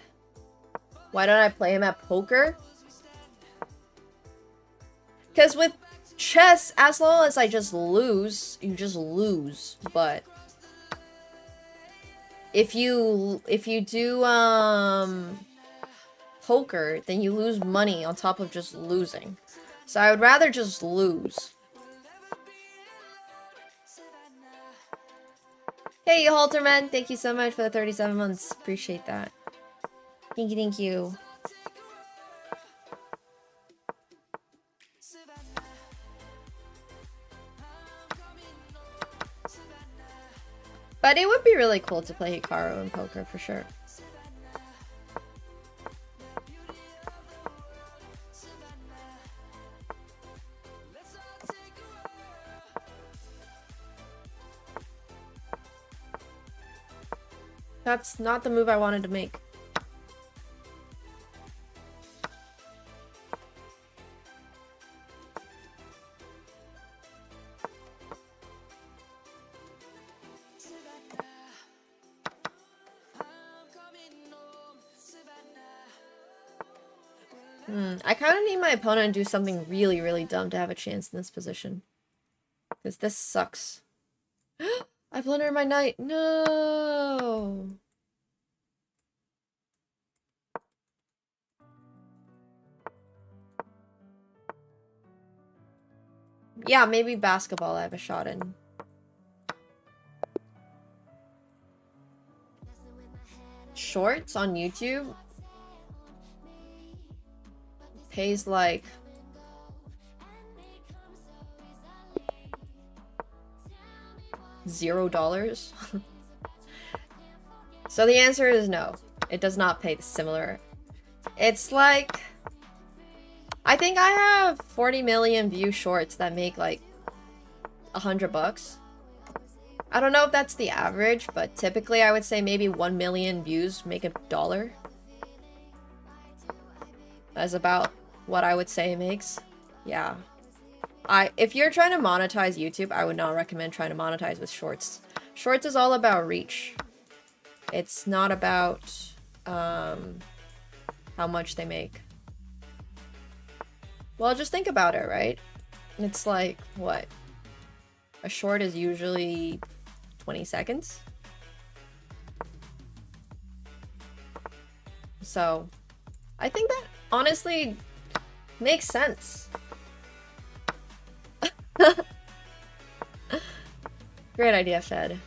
B: Why don't I play him at poker? Because with chess, as long as I just lose, you just lose. But if you do poker, then you lose money on top of just losing. So I would rather just lose. Hey, Halterman, thank you so much for the 37 months. Appreciate that. Thank you, thank you. But it would be really cool to play Hikaru in poker for sure. That's not the move I wanted to make. I kind of need my opponent to do something really, really dumb to have a chance in this position. Because this sucks. I blundered my knight. No. Yeah, maybe basketball I have a shot in. Shorts on YouTube pays like $0. So the answer is no. It does not pay similar. It's like, I think I have 40 million view shorts that make like $100. I don't know if that's the average, but typically I would say maybe 1 million views make $1. That's about what I would say it makes. Yeah. If you're trying to monetize YouTube, I would not recommend trying to monetize with shorts. Shorts is all about reach. It's not about how much they make. Well, just think about it, right? It's like, what? A short is usually 20 seconds. So, I think that honestly makes sense. Great idea, Fed.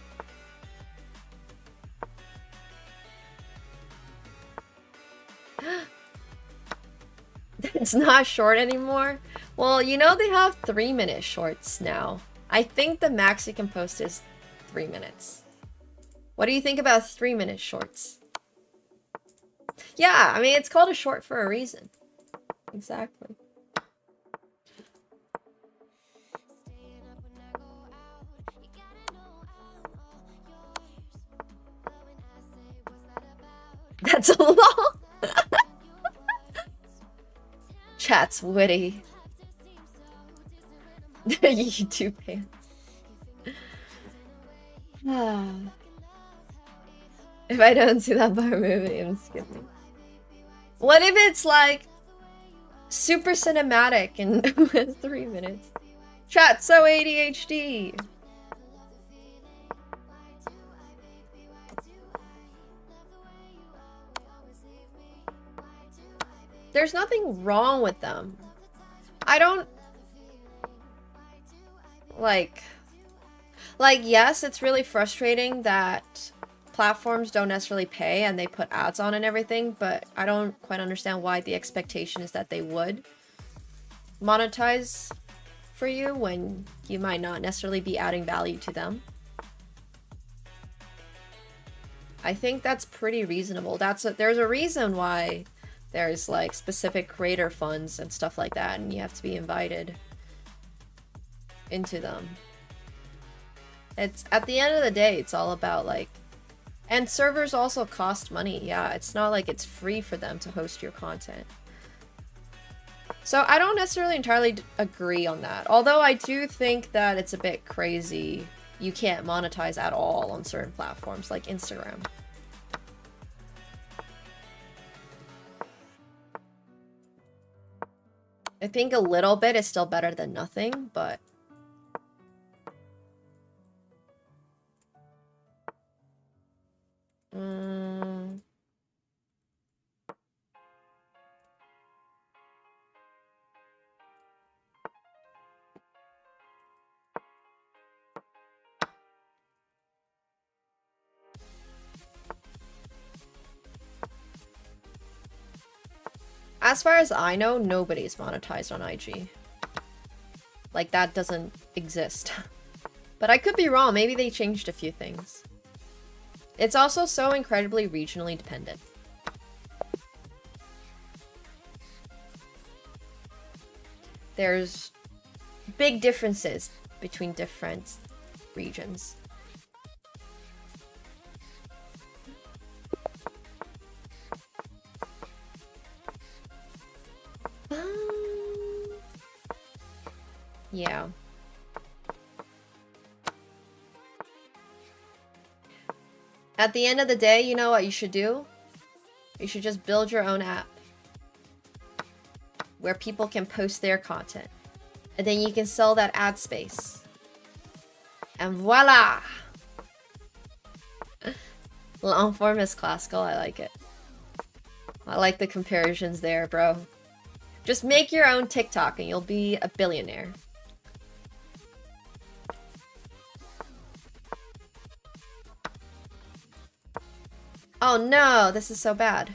B: It's not short anymore. Well, you know they have 3-minute shorts now. I think the max you can post is 3 minutes. What do you think about 3-minute shorts? Yeah, I mean, it's called a short for a reason. Exactly. That's a lot. Chat's witty. YouTube pants. If I don't see that bar moving, I'm skipping. What if it's like super cinematic and with 3 minutes? Chat so ADHD. There's nothing wrong with them. I don't like yes, it's really frustrating that platforms don't necessarily pay and they put ads on and everything, but I don't quite understand why the expectation is that they would monetize for you when you might not necessarily be adding value to them. I think that's pretty reasonable. There's a reason why there's like specific creator funds and stuff like that, and you have to be invited into them. It's at the end of the day, it's all about like, and servers also cost money. Yeah, it's not like it's free for them to host your content. So I don't necessarily entirely agree on that. Although I do think that it's a bit crazy. You can't monetize at all on certain platforms like Instagram. I think a little bit is still better than nothing, but as far as I know, nobody's monetized on IG. Like, that doesn't exist. But I could be wrong. Maybe they changed a few things.
F: It's also so incredibly regionally dependent. There's big differences between different regions. Yeah. At the end of the day, you know what you should do? You should just build your own app where people can post their content. And then you can sell that ad space. And voila! Long form is classical, I like it. I like the comparisons there, bro. Just make your own TikTok and you'll be a billionaire. Oh no, this is so bad.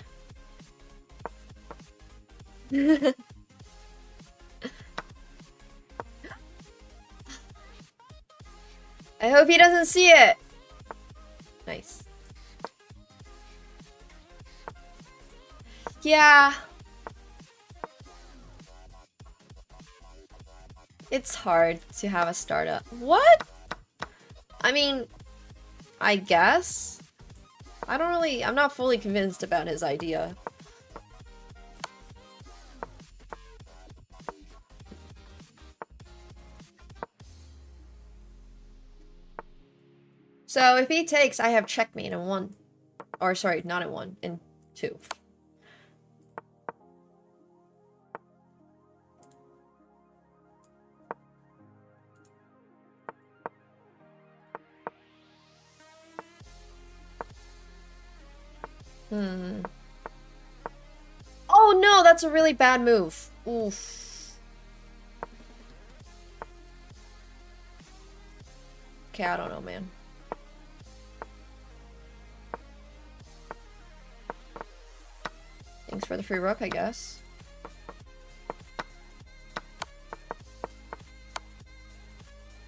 F: I hope he doesn't see it. Nice. Yeah. It's hard to have a startup. What? I mean, I guess. I'm not fully convinced about his idea. So if he takes, I have checkmate in 1. Or sorry, not in 1, in 2. Oh no, that's a really bad move. Oof. Okay, I don't know, man. Thanks for the free rook, I guess.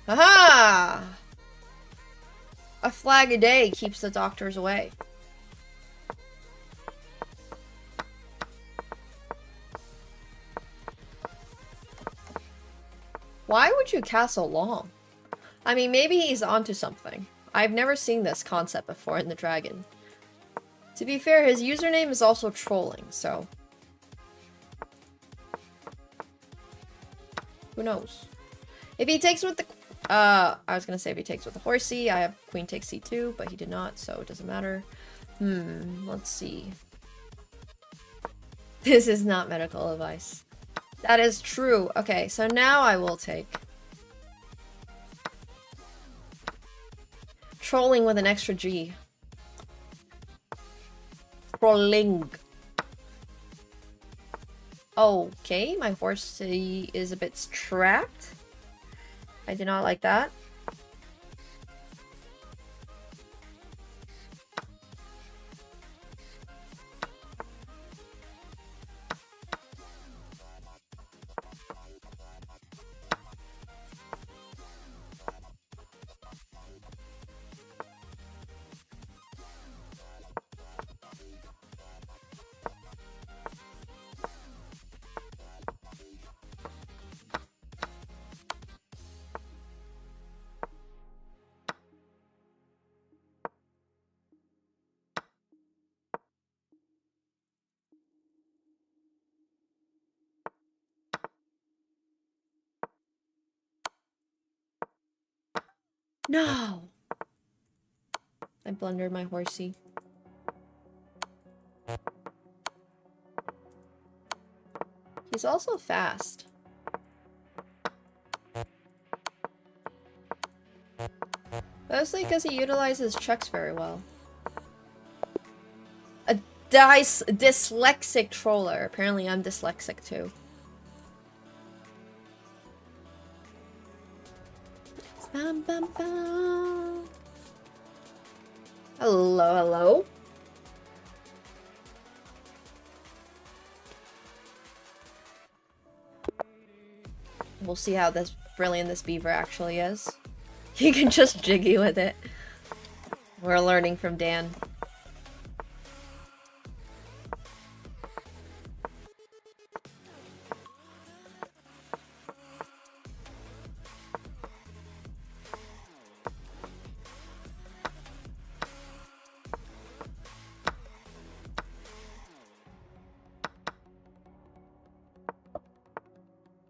F: Aha! A flag a day keeps the doctors away. Why would you castle long? I mean, maybe he's onto something. I've never seen this concept before in the dragon. To be fair, his username is also trolling, so... who knows? If he takes with the... I was gonna say if he takes with the horsey, I have queen takes c2, but he did not, so it doesn't matter. Let's see. This is not medical advice. That is true. Okay, so now I will take... trolling with an extra G. Trolling. Okay, my horsey is a bit strapped. I did not like that. No! I blundered my horsey. He's also fast. Mostly because he utilizes checks very well. A dyslexic troller. Apparently I'm dyslexic too. Bum, bum, bum. Hello, hello. We'll see how brilliant this beaver actually is. You can just jiggy with it. We're learning from Dan.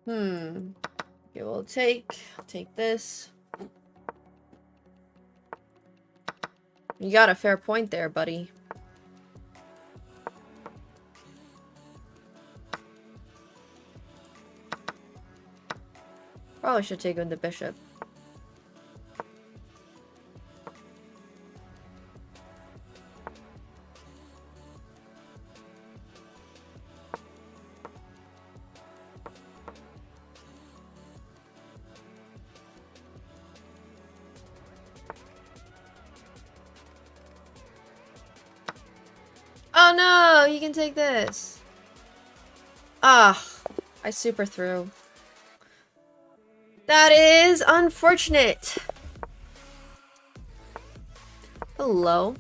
F: Okay, we'll take this. You got a fair point there, buddy. Probably should take on the bishop. Oh no, he can take this. Ah, I super threw. That is unfortunate. Hello.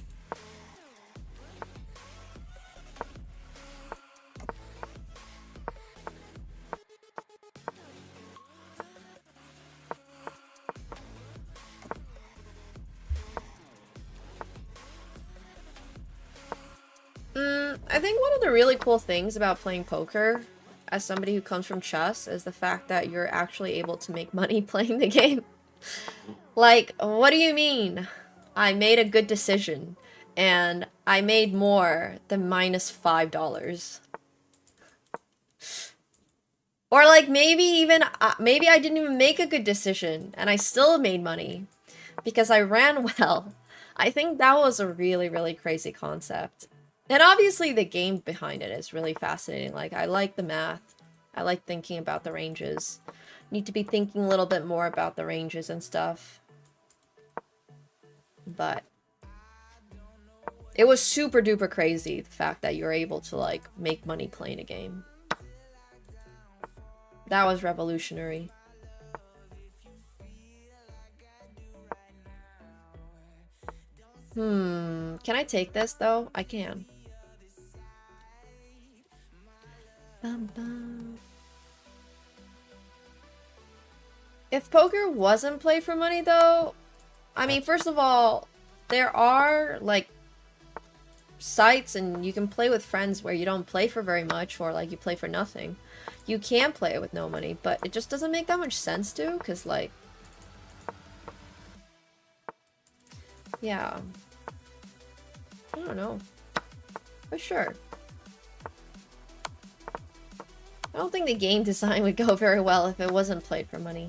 F: I think one of the really cool things about playing poker as somebody who comes from chess is the fact that you're actually able to make money playing the game. Like, what do you mean? I made a good decision and I made more than minus $5. Or like maybe even, maybe I didn't even make a good decision and I still made money because I ran well. I think that was a really, really crazy concept. And obviously the game behind it is really fascinating. Like, I like the math. I like thinking about the ranges. Need to be thinking a little bit more about the ranges and stuff. But it was super duper crazy, the fact that you're able to, like, make money playing a game. That was revolutionary. Can I take this, though? I can. If poker wasn't played for money, though, I mean, first of all, there are, like, sites and you can play with friends where you don't play for very much or, like, you play for nothing. You can play it with no money, but it just doesn't make that much sense to, because, like, yeah. I don't know. But sure. I don't think the game design would go very well if it wasn't played for money.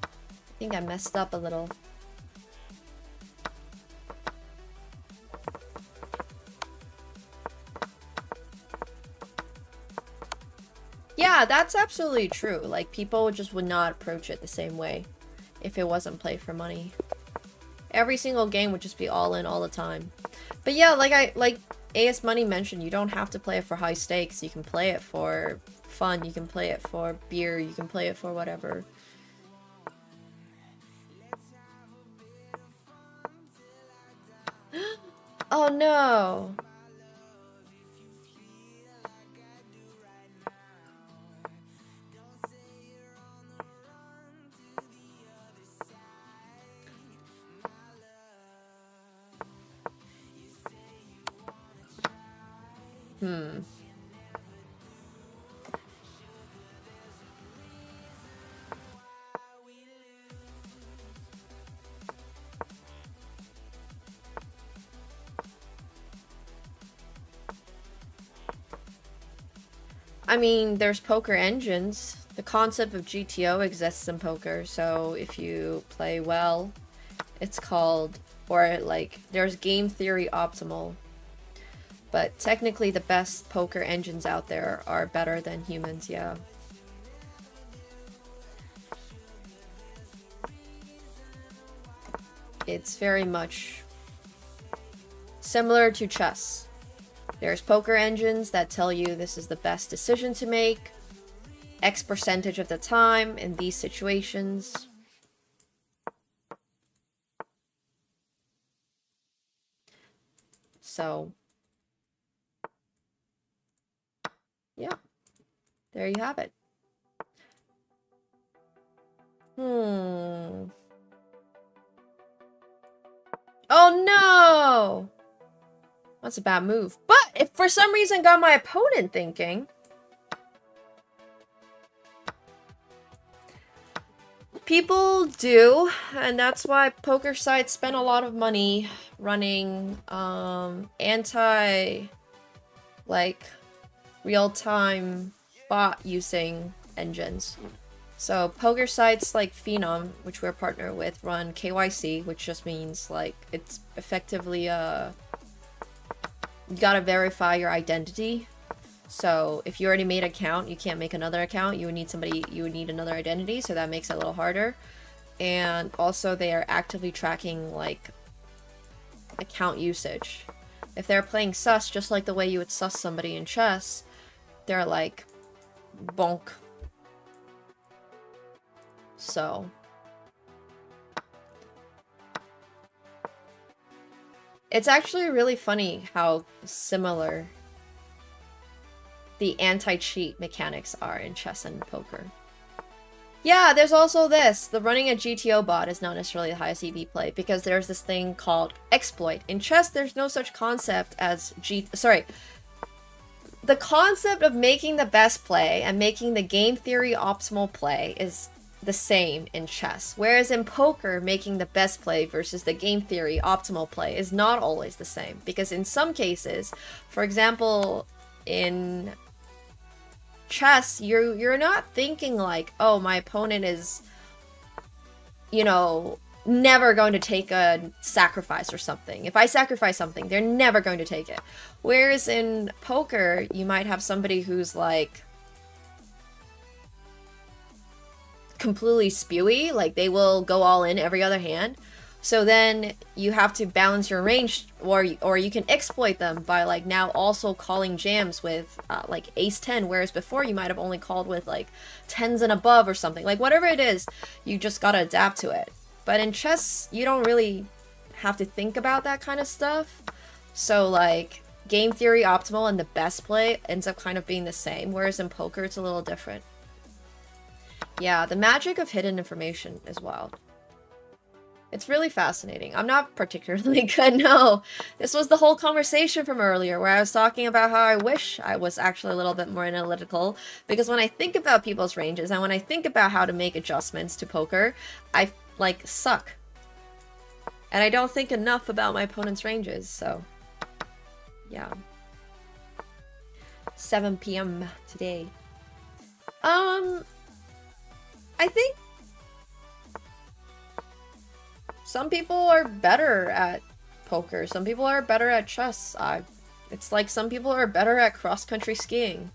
F: I think I messed up a little. Yeah, that's absolutely true. Like, people just would not approach it the same way if it wasn't played for money. Every single game would just be all in all the time. But yeah, like AS Money mentioned, you don't have to play it for high stakes. You can play it for fun. You can play it for beer. You can play it for whatever. Oh no. I mean, there's poker engines. The concept of GTO exists in poker, so if you play well, it's called, or like, there's game theory optimal. But technically the best poker engines out there are better than humans, yeah. It's very much similar to chess. There's poker engines that tell you this is the best decision to make, X percentage of the time in these situations. So, yeah, there you have it. Oh no! That's a bad move. But if for some reason got my opponent thinking, people do, and that's why poker sites spend a lot of money running anti like real-time bot using engines. So poker sites like Phenom, which we're partnered with, run KYC, which just means like it's effectively you gotta verify your identity. So if you already made an account, you can't make another account. You would need another identity, so that makes it a little harder. And also they are actively tracking like account usage. If they're playing sus, just like the way you would sus somebody in chess, they're like bonk. So it's actually really funny how similar the anti-cheat mechanics are in chess and poker. Yeah, there's also this. The running a GTO bot is not necessarily the highest EV play because there's this thing called exploit. In chess, there's no such concept as the concept of making the best play and making the game theory optimal play is the same in chess. Whereas in poker, making the best play versus the game theory optimal play is not always the same. Because in some cases, for example, in chess, you're not thinking like, oh, my opponent is, you know, never going to take a sacrifice or something. If I sacrifice something, they're never going to take it. Whereas in poker, you might have somebody who's like completely spewy, like they will go all in every other hand. So then you have to balance your range, or you can exploit them by like now also calling jams with like ace 10, whereas before you might have only called with like 10s and above or something. Like whatever it is, you just gotta adapt to it. But in chess, you don't really have to think about that kind of stuff. So like game theory optimal and the best play ends up kind of being the same, whereas in poker it's a little different. Yeah, the magic of hidden information is wild. It's really fascinating. I'm not particularly good, no. This was the whole conversation from earlier where I was talking about how I wish I was actually a little bit more analytical, because when I think about people's ranges and when I think about how to make adjustments to poker, I like suck. And I don't think enough about my opponent's ranges, so yeah. 7 p.m. today. I think some people are better at poker. Some people are better at chess. It's like some people are better at cross-country skiing.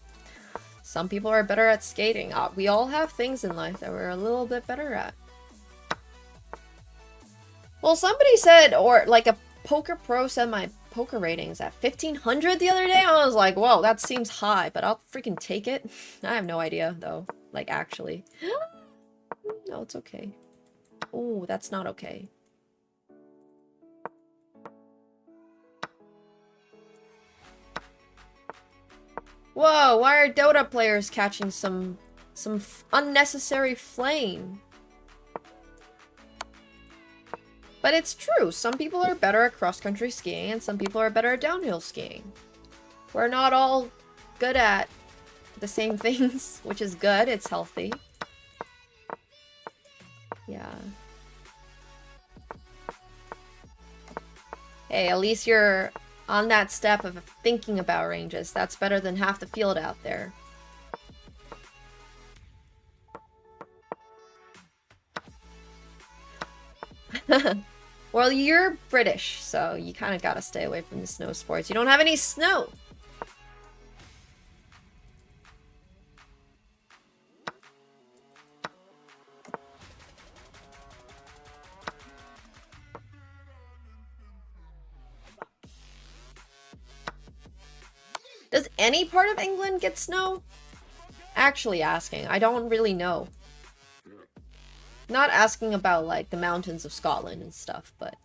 F: Some people are better at skating. We all have things in life that we're a little bit better at. Well, somebody said, or like a poker pro said my poker ratings at 1500 the other day. I was like, whoa, that seems high, but I'll freaking take it. I have no idea, though. Like, actually. No, it's okay. Oh, that's not okay. Whoa, why are Dota players catching some unnecessary flame? But it's true, some people are better at cross-country skiing and some people are better at downhill skiing. We're not all good at the same things, which is good, it's healthy. Yeah. Hey, at least you're on that step of thinking about ranges. That's better than half the field out there. Well, you're British, so you kind of gotta stay away from the snow sports. You don't have any snow! Does any part of England get snow? actually asking. I don't really know. Not asking about, like, the mountains of Scotland and stuff, but...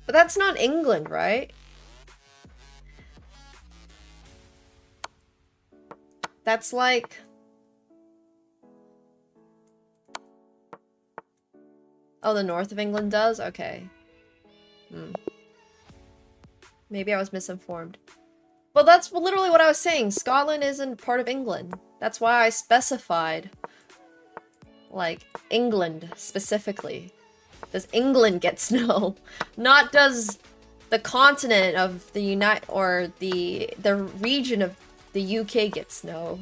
F: But that's not England, right? That's like... Oh, the north of England does? Okay. Maybe I was misinformed. Well, that's literally what I was saying. Scotland isn't part of England. That's why I specified, like, England specifically. Does England get snow? Not does the continent of the the region of the UK get snow.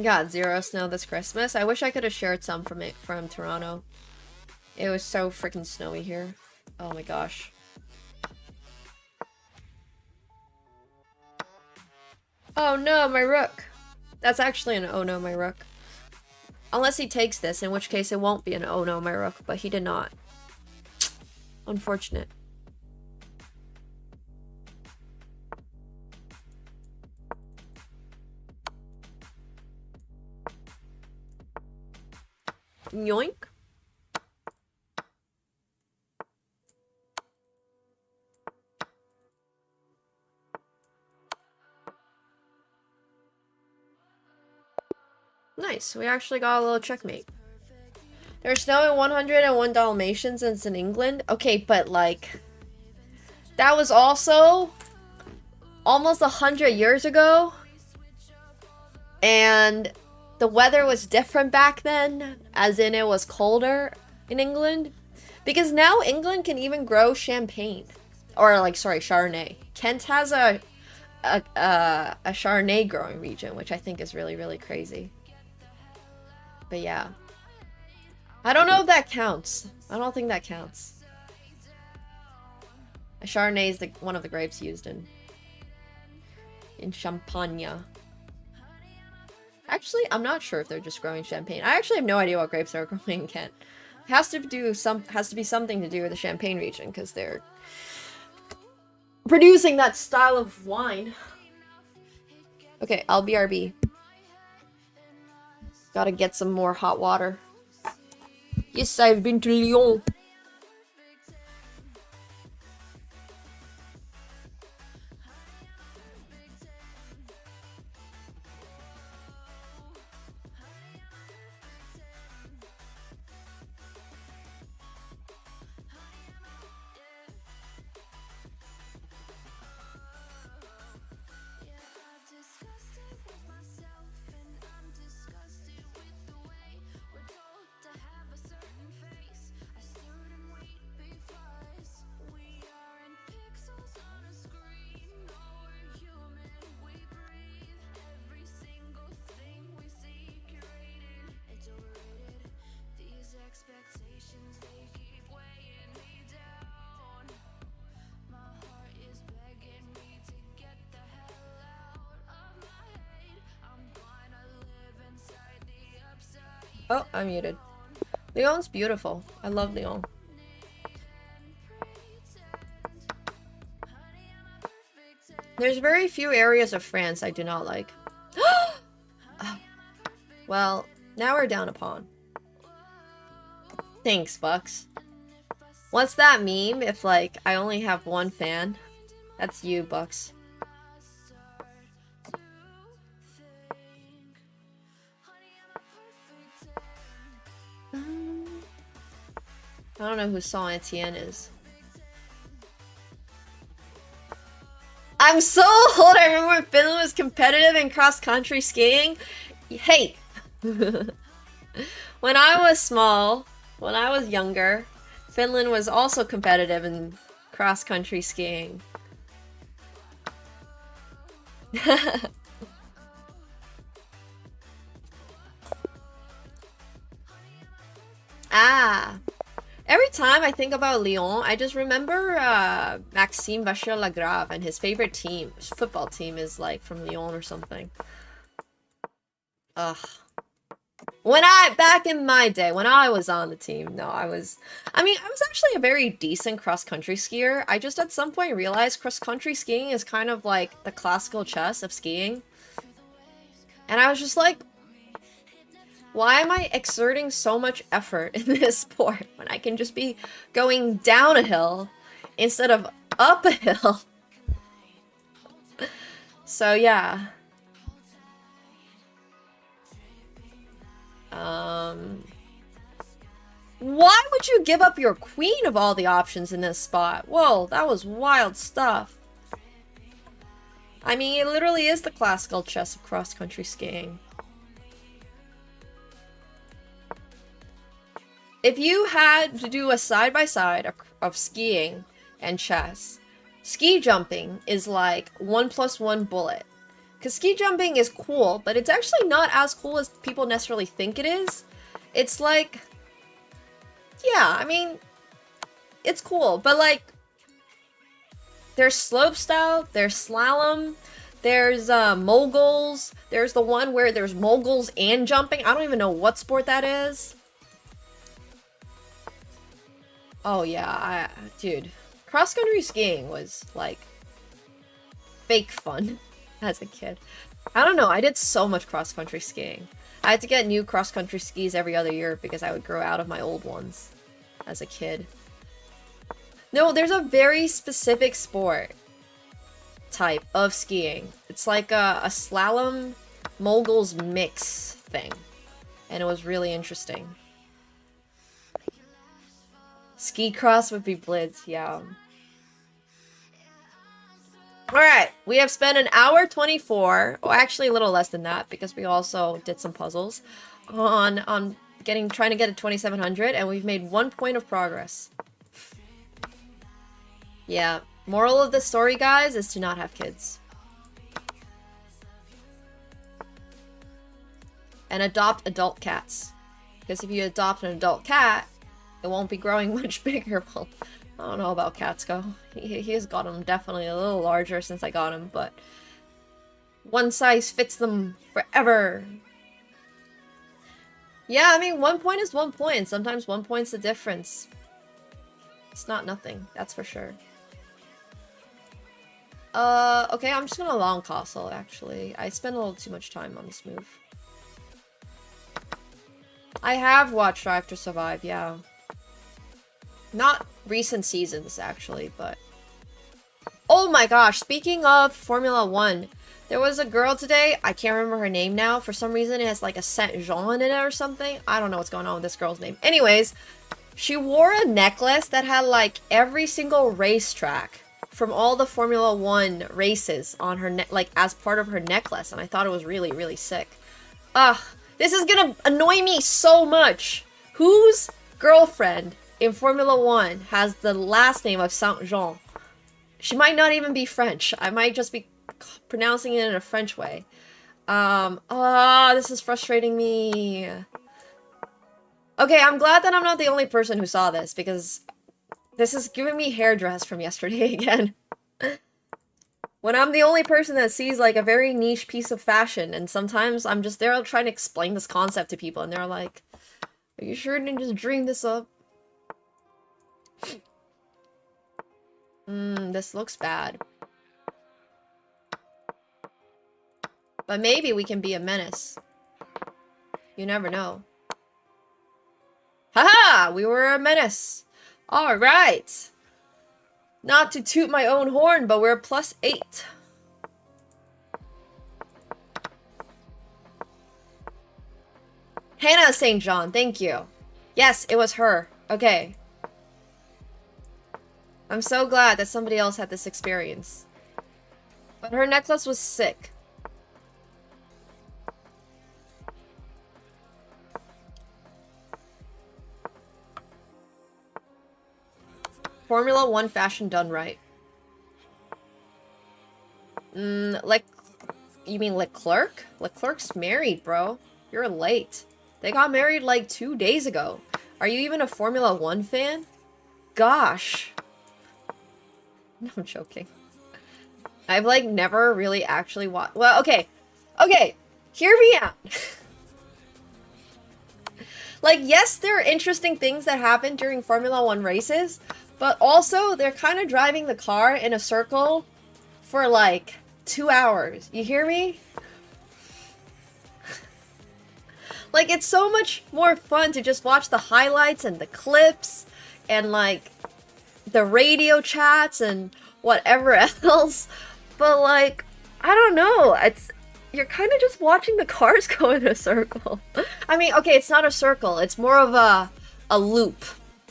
F: Got 0 snow this Christmas. I wish I could have shared some from Toronto. It was so freaking snowy here. Oh my gosh. Oh no, my rook. That's actually an oh no, my rook. Unless he takes this, in which case it won't be an oh no, my rook, but he did not. Unfortunate. Yoink. Nice, we actually got a little checkmate. There's snow in 101 Dalmatians and it's in England. Okay, but like... That was also... almost 100 years ago. And... the weather was different back then, as in it was colder in England. Because now England can even grow champagne. Or like, sorry, Chardonnay. Kent has a Chardonnay growing region, which I think is really, really crazy. But yeah. I don't know if that counts. I don't think that counts. A Chardonnay is one of the grapes used in Champagne. Actually, I'm not sure if they're just growing champagne. I actually have no idea what grapes they're growing in Kent. It has to be something to do with the Champagne region because they're producing that style of wine. Okay, I'll BRB. Gotta get some more hot water. Yes, I've been to Lyon. Oh, I'm muted. Lyon's beautiful. I love Lyon. There's very few areas of France I do not like. Well, now we're down a pawn. Thanks, Bucks. What's that meme if, like, I only have one fan? That's you, Bucks. I don't know who Saint Etienne is. I'm so old. I remember when Finland was competitive in cross-country skiing. Hey, When I was small, when I was younger, Finland was also competitive in cross-country skiing. Ah. Every time I think about Lyon, I just remember Maxime Vachier-Lagrave, and his favorite team, his football team, is like from Lyon or something. Ugh. Back in my day, when I was on the team, no, I was actually a very decent cross-country skier. I just at some point realized cross-country skiing is kind of like the classical chess of skiing. And I was just like, why am I exerting so much effort in this sport when I can just be going down a hill instead of up a hill? So yeah. Why would you give up your queen of all the options in this spot? Whoa, that was wild stuff. I mean, it literally is the classical chess of cross-country skiing. If you had to do a side-by-side of skiing and chess, ski jumping is like 1+1 bullet. Because ski jumping is cool, but it's actually not as cool as people necessarily think it is. It's like, yeah, I mean, it's cool, but like, there's slopestyle, there's slalom, there's moguls, there's the one where there's moguls and jumping. I don't even know what sport that is. Oh yeah, dude, cross-country skiing was like fake fun as a kid. I don't know, I did so much cross-country skiing. I had to get new cross-country skis every other year because I would grow out of my old ones as a kid. No, there's a very specific sport type of skiing. It's like a slalom moguls mix thing, and it was really interesting. Ski cross would be blitz, yeah. Alright, we have spent an hour 24, or actually a little less than that, because we also did some puzzles, on trying to get a 2700, and we've made 1 point of progress. Yeah, moral of the story, guys, is to not have kids. And adopt adult cats. Because if you adopt an adult cat, it won't be growing much bigger. Well, I don't know about Katsko. He has got them definitely a little larger since I got him, but one size fits them forever. Yeah, I mean, 1 point is 1 point. Sometimes 1 point's the difference. It's not nothing, that's for sure. Okay, I'm just gonna long castle, actually. I spent a little too much time on this move. I have watched Drive to Survive, yeah. Not recent seasons, actually, but... Oh my gosh, speaking of Formula 1, there was a girl today, I can't remember her name now, for some reason it has like a Saint Jean in it or something. I don't know what's going on with this girl's name. Anyways, she wore a necklace that had like every single racetrack from all the Formula 1 races on her neck, like as part of her necklace, and I thought it was really, really sick. Ugh, this is gonna annoy me so much. Whose girlfriend in Formula 1 has the last name of Saint Jean? She might not even be French. I might just be pronouncing it in a French way. This is frustrating me. Okay, I'm glad that I'm not the only person who saw this, because this is giving me hairdress from yesterday again. When I'm the only person that sees like a very niche piece of fashion, and sometimes I'm just there trying to explain this concept to people, and they're like, are you sure you didn't just dream this up? This looks bad. But maybe we can be a menace. You never know. Haha! We were a menace! Alright! Not to toot my own horn, but we're +8. Hannah St. John, thank you. Yes, it was her. Okay. I'm so glad that somebody else had this experience. But her necklace was sick. Formula One fashion done right. Like, you mean Leclerc? Leclerc's married, bro. You're late. They got married like 2 days ago. Are you even a Formula One fan? Gosh. No, I'm joking. I've like never really actually watched. Well, okay. Okay. Hear me out. Like, yes, there are interesting things that happen during Formula One races, but also they're kind of driving the car in a circle for like 2 hours. You hear me? Like, it's so much more fun to just watch the highlights and the clips and like the radio chats and whatever else. But like, I don't know. You're kind of just watching the cars go in a circle. I mean, okay, it's not a circle. It's more of a loop.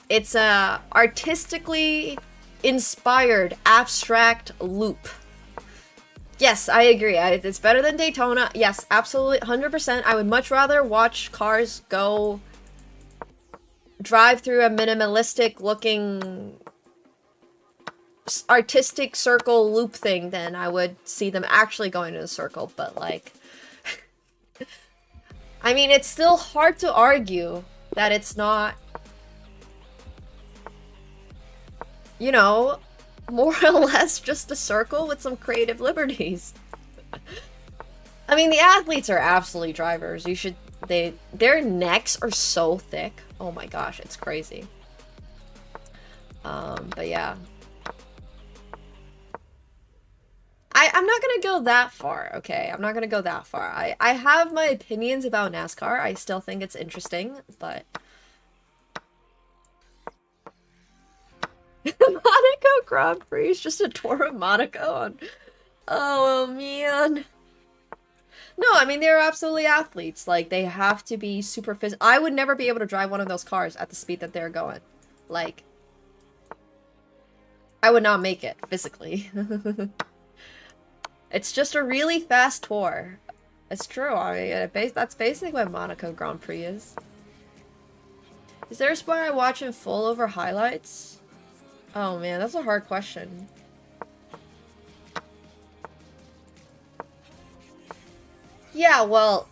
F: It's a artistically inspired abstract loop. Yes, I agree. It's better than Daytona. Yes, absolutely, 100%. I would much rather watch cars go drive through a minimalistic looking artistic circle loop thing than I would see them actually going in a circle. But like, I mean, it's still hard to argue that it's not, you know, more or less just a circle with some creative liberties. I mean, the athletes are absolutely drivers. Their necks are so thick. Oh my gosh, it's crazy. But yeah. I'm not gonna go that far, okay? I'm not gonna go that far. I have my opinions about NASCAR. I still think it's interesting, but... Monaco Grand Prix is just a tour of Monaco on... Oh, man. No, I mean, they're absolutely athletes. Like, they have to be super physical. I would never be able to drive one of those cars at the speed that they're going. Like, I would not make it, physically. It's just a really fast tour. It's true. I mean, that's basically what Monaco Grand Prix is. Is there a sport I watch in full over highlights? Oh man, that's a hard question. Yeah, well,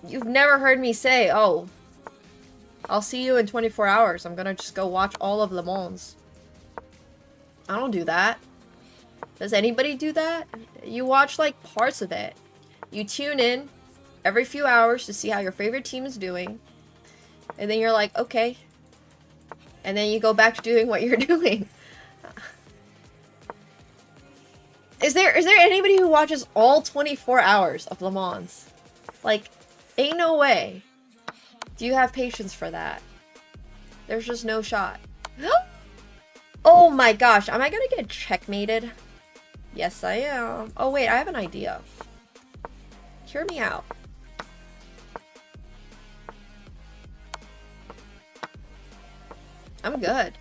F: you've never heard me say, oh, I'll see you in 24 hours. I'm gonna just go watch all of Le Mans. I don't do that. Does anybody do that? You watch like parts of it. You tune in every few hours to see how your favorite team is doing. And then you're like, okay. And then you go back to doing what you're doing. Is there anybody who watches all 24 hours of Le Mans? Like, ain't no way. Do you have patience for that? There's just no shot. Oh my gosh, am I gonna get checkmated? Yes, I am. Oh wait, I have an idea. Hear me out. I'm good.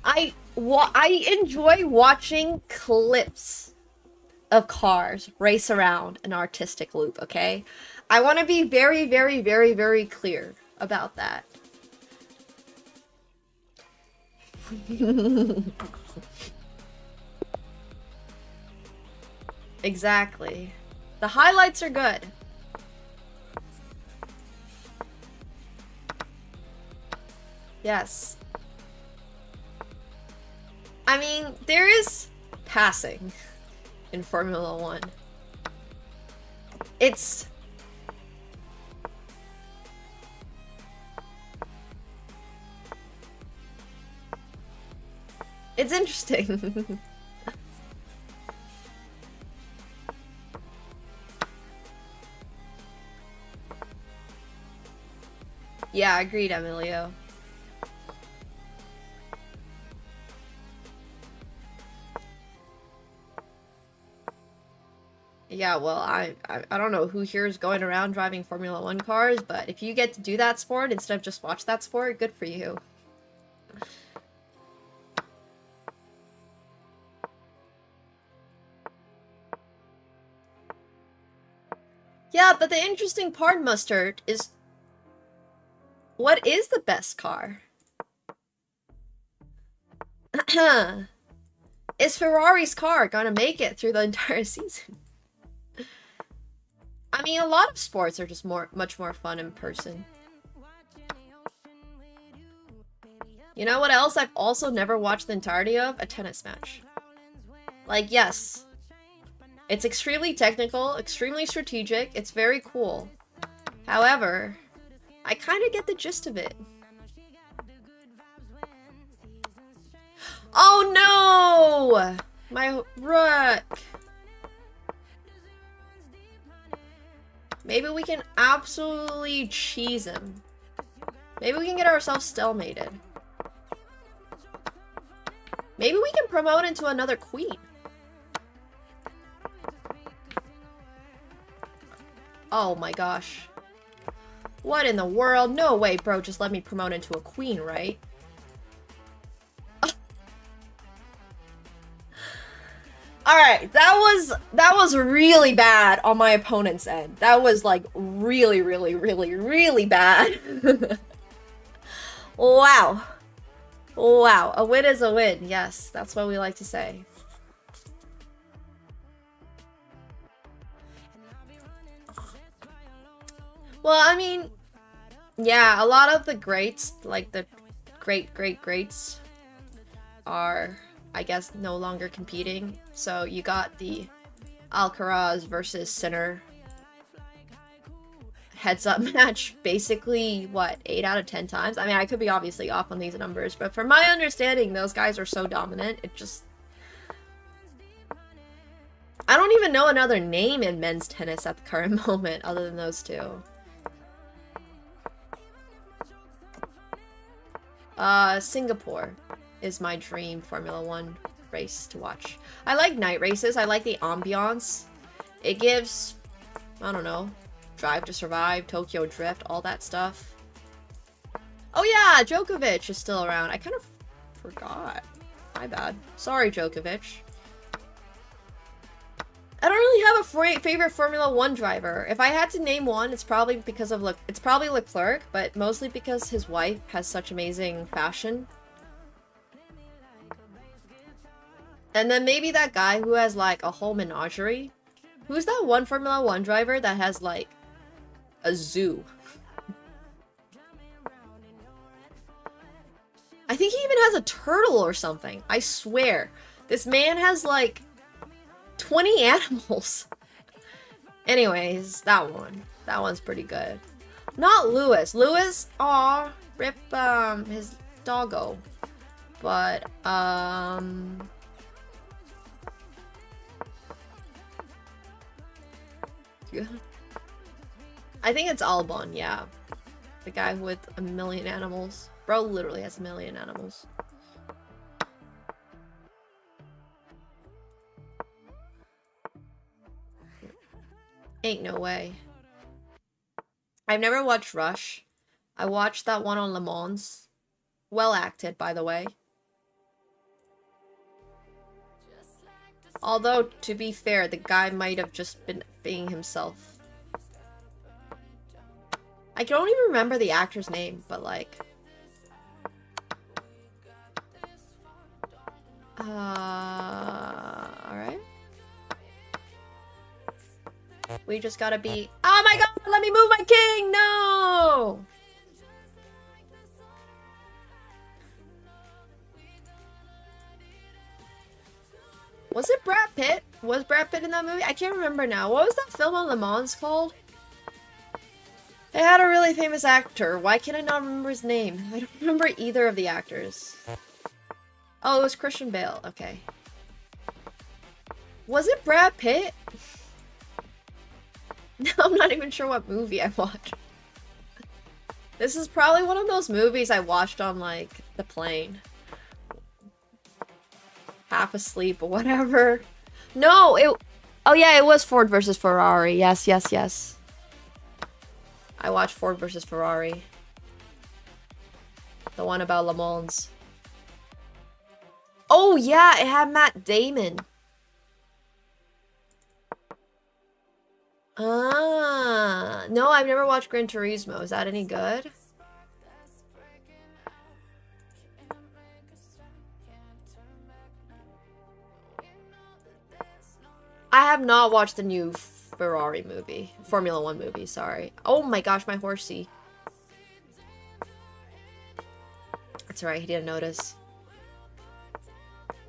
F: I enjoy watching clips of cars race around an artistic loop, okay? I want to be very, very, very, very clear about that. Exactly. The highlights are good. Yes. I mean, there is passing in Formula One. It's interesting. Yeah, agreed, Emilio. Yeah, well, I don't know who here is going around driving Formula One cars, but if you get to do that sport instead of just watch that sport, good for you. Yeah, but the interesting part, Mustard, is What is the best car? Is Ferrari's car gonna make it through the entire season? I mean, a lot of sports are just much more fun in person. You know what else I've also never watched the entirety of? A tennis match. Like, yes. It's extremely technical, extremely strategic, it's very cool. However, I kind of get the gist of it. Oh no! My rook! Maybe we can absolutely cheese him. Maybe we can get ourselves stalemated. Maybe we can promote into another queen. Oh my gosh. What in the world? No way, bro. Just let me promote into a queen, right? Alright, that was really bad on my opponent's end. That was like really, really, really, really bad. Wow. Wow, a win is a win. Yes, that's what we like to say. Well, I mean, yeah, a lot of the greats, like the greats, are, I guess, no longer competing. So you got the Alcaraz versus Sinner heads-up match basically, what, 8 out of 10 times? I mean, I could be obviously off on these numbers, but from my understanding, those guys are so dominant, it just... I don't even know another name in men's tennis at the current moment other than those two. Singapore is my dream Formula 1 race to watch. I like night races, I like the ambiance. It gives, I don't know, Drive to Survive, Tokyo Drift, all that stuff. Oh yeah, Djokovic is still around. I kind of forgot. My bad. Sorry, Djokovic. I don't really have a favorite Formula 1 driver. If I had to name one, it's probably because of Leclerc, but mostly because his wife has such amazing fashion. And then maybe that guy who has like a whole menagerie. Who's that one Formula 1 driver that has like a zoo? I think he even has a turtle or something. I swear. This man has like 20 animals. Anyways, that one. That one's pretty good. Not Lewis. Lewis, aw, rip his doggo. But, I think it's Albon, yeah. The guy with a million animals. Bro literally has a million animals. Ain't no way. I've never watched Rush. I watched that one on Le Mans. Well acted, by the way. Although, to be fair, the guy might have just been being himself. I don't even remember the actor's name, but like... alright. We just gotta be... Oh my god, let me move my king! No! Was it Brad Pitt? Was Brad Pitt in that movie? I can't remember now. What was that film on Le Mans called? It had a really famous actor. Why can't I not remember his name? I don't remember either of the actors. Oh, it was Christian Bale. Okay. Was it Brad Pitt? Now I'm not even sure what movie I watched. This is probably one of those movies I watched on, like, the plane. Half asleep or whatever. No, it... Oh yeah, it was Ford versus Ferrari. Yes, yes, yes. I watched Ford versus Ferrari. The one about Le Mans. Oh yeah, it had Matt Damon. Ah, no, I've never watched Gran Turismo. Is that any good? I have not watched the new Ferrari movie. Formula 1 movie, sorry. Oh my gosh, my horsey. That's right, he didn't notice.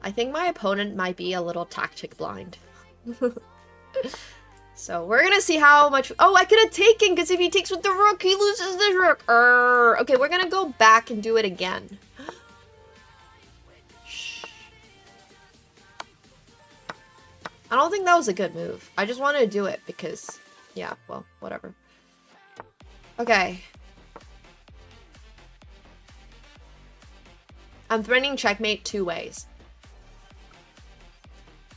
F: I think my opponent might be a little tactic blind. So we're gonna see how much. Oh, I could have taken, because if he takes with the rook, he loses the rook. Okay, we're gonna go back and do it again. Shh. I don't think that was a good move. I just wanted to do it because, yeah, well, whatever. Okay. I'm threatening checkmate 2 ways.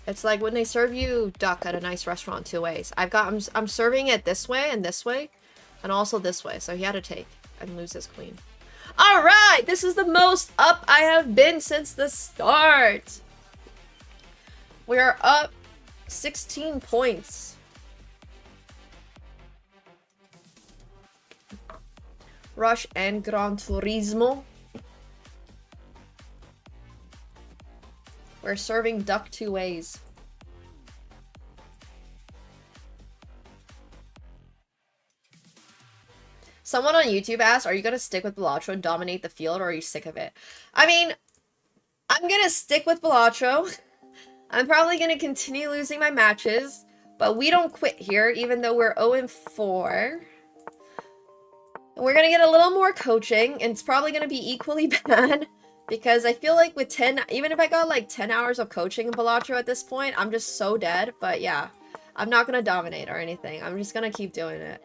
F: It's like when they serve you duck at a nice restaurant 2 ways. I'm serving it this way, and also this way. So he had to take and lose his queen. All right, this is the most up I have been since the start. We're up 16 points. Rush and Gran Turismo. We're serving duck 2 ways. Someone on YouTube asked, are you going to stick with Balatro and dominate the field, or are you sick of it? I mean, I'm going to stick with Balatro. I'm probably going to continue losing my matches, but we don't quit here, even though we're 0-4. We're going to get a little more coaching, and it's probably going to be equally bad. Because I feel like with 10, even if I got like 10 hours of coaching in Balatro at this point, I'm just so dead. But yeah, I'm not gonna dominate or anything. I'm just gonna keep doing it.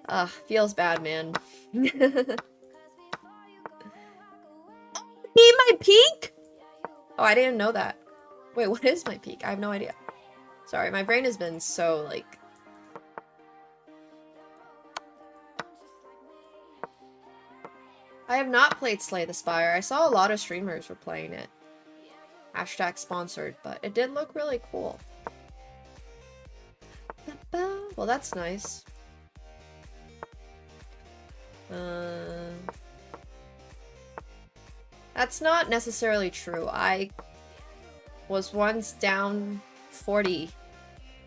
F: Ugh, feels bad, man. Need my peak? Oh, I didn't know that. Wait, what is my peak? I have no idea. Sorry, my brain has been so like... I have not played Slay the Spire. I saw a lot of streamers were playing it. Hashtag sponsored, but it did look really cool. Well, that's nice. That's not necessarily true. I was once down 40.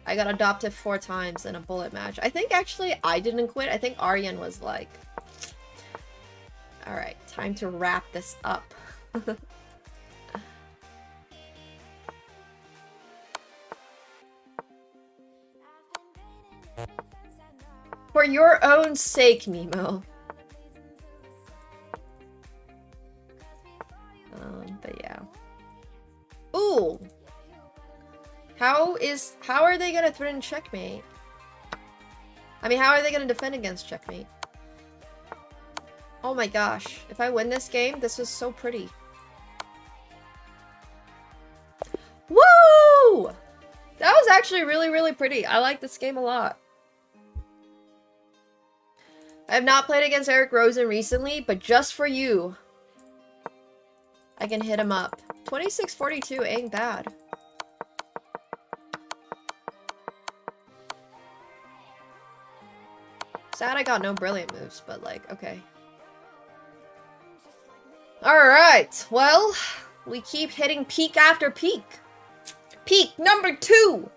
F: I got adopted 4 times in a bullet match. I think actually I didn't quit. I think Aryan was like... Alright, time to wrap this up. For your own sake, Nemo. But yeah. Ooh! How are they gonna threaten checkmate? I mean, how are they gonna defend against checkmate? Oh my gosh. If I win this game, this is so pretty. Woo! That was actually really, really pretty. I like this game a lot. I have not played against Eric Rosen recently, but just for you, I can hit him up. 2642 ain't bad. Sad I got no brilliant moves, but like, okay. Alright, well, we keep hitting peak after peak. Peak number 2!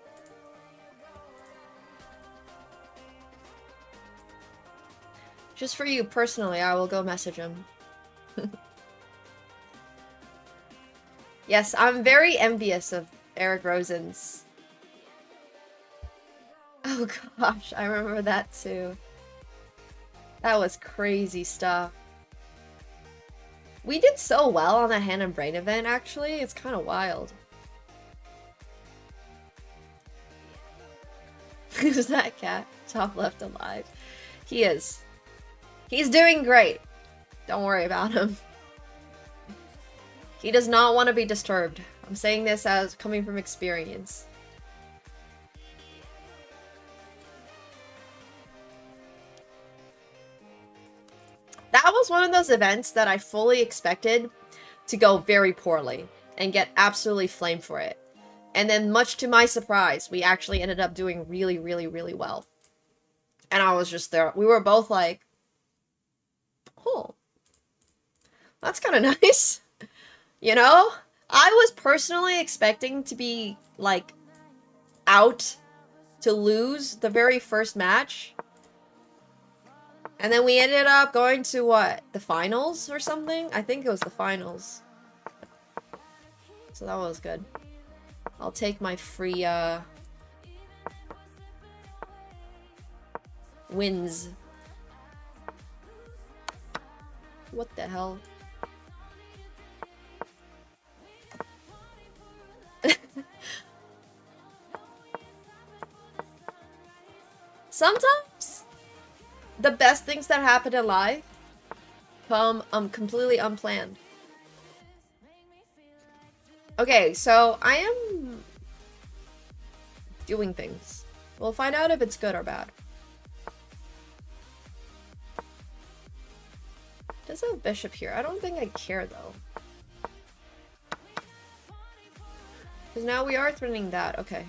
F: Just for you, personally, I will go message him. Yes, I'm very envious of Eric Rosen's. Oh gosh, I remember that too. That was crazy stuff. We did so well on the Hand and Brain event, actually. It's kind of wild. Who's that cat? Top left alive. He is. He's doing great. Don't worry about him. He does not want to be disturbed. I'm saying this as coming from experience. That was one of those events that I fully expected to go very poorly and get absolutely flamed for it. And then, much to my surprise, we actually ended up doing really, really, really well. And I was just there. We were both like, oh, that's kind of nice. You know? I was personally expecting to be, like, out to lose the very first match. And then we ended up going to what? The finals or something? I think it was the finals. So that was good. I'll take my free wins. What the hell? Sometimes the best things that happen in life come completely unplanned. Okay, so I am doing things. We'll find out if it's good or bad. Does have bishop here? I don't think I care though. Because now we are threatening that. Okay.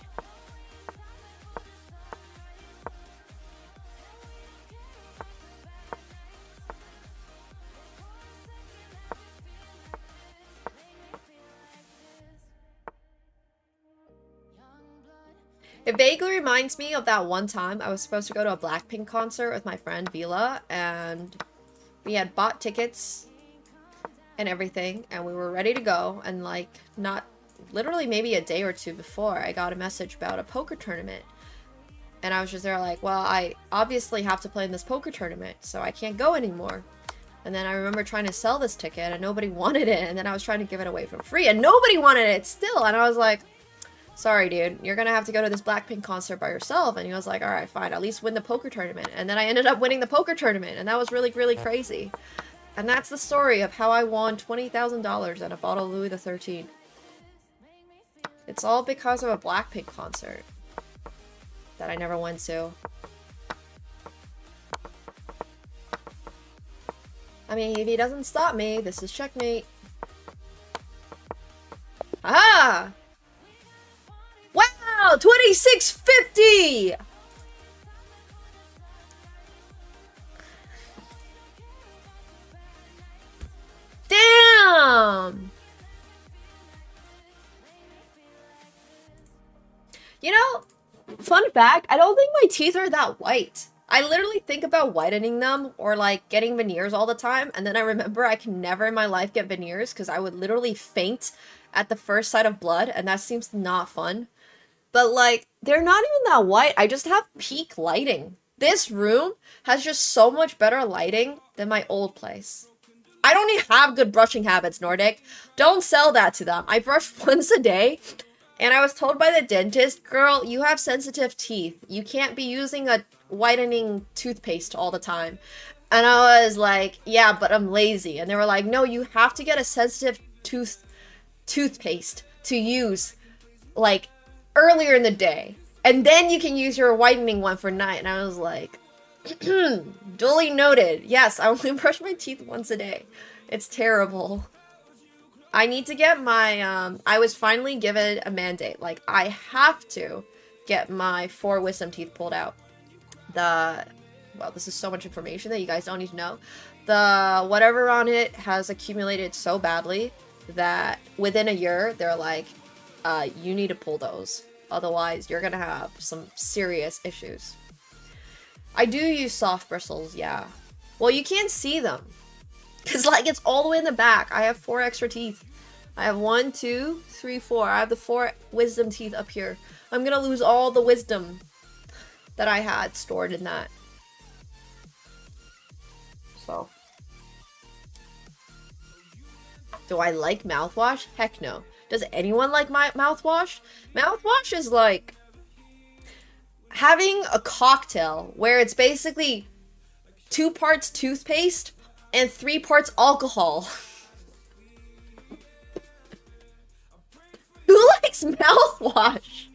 F: It vaguely reminds me of that one time I was supposed to go to a Blackpink concert with my friend Vila, and we had bought tickets and everything, and we were ready to go, and like not literally maybe a day or two before, I got a message about a poker tournament. And I was just there like, well, I obviously have to play in this poker tournament, so I can't go anymore. And then I remember trying to sell this ticket and nobody wanted it, and then I was trying to give it away for free and nobody wanted it still, and I was like, sorry, dude, you're gonna have to go to this Blackpink concert by yourself. And he was like, all right, fine, at least win the poker tournament. And then I ended up winning the poker tournament, and that was really, really crazy. And that's the story of how I won $20,000 at a bottle of Louis XIII. It's all because of a Blackpink concert that I never went to. I mean, if he doesn't stop me, this is checkmate. Ah! Wow, 2650! Damn! You know, fun fact, I don't think my teeth are that white. I literally think about whitening them or like getting veneers all the time, and then I remember I can never in my life get veneers because I would literally faint at the first sight of blood, and that seems not fun. But like, they're not even that white. I just have peak lighting. This room has just so much better lighting than my old place. I don't even have good brushing habits, Nordic. Don't sell that to them. I brush once a day, and I was told by the dentist, girl, you have sensitive teeth. You can't be using a whitening toothpaste all the time. And I was like, yeah, but I'm lazy. And they were like, no, you have to get a sensitive toothpaste to use, like, earlier in the day, and then you can use your whitening one for night. And I was like, duly noted. Yes, I only brush my teeth once a day. It's terrible. I need to get my I was finally given a mandate, like I have to get my 4 wisdom teeth pulled out. Well, this is so much information that you guys don't need to know. The whatever on it has accumulated so badly that within a year they're like, you need to pull those. Otherwise, you're gonna have some serious issues. I do use soft bristles, yeah. Well, you can't see them. Because, like, it's all the way in the back. I have 4 extra teeth. I have 1, 2, 3, 4. I have the 4 wisdom teeth up here. I'm gonna lose all the wisdom that I had stored in that. So. Do I like mouthwash? Heck no. Does anyone like my mouthwash? Mouthwash is like having a cocktail where it's basically 2 parts toothpaste and 3 parts alcohol. Who likes mouthwash?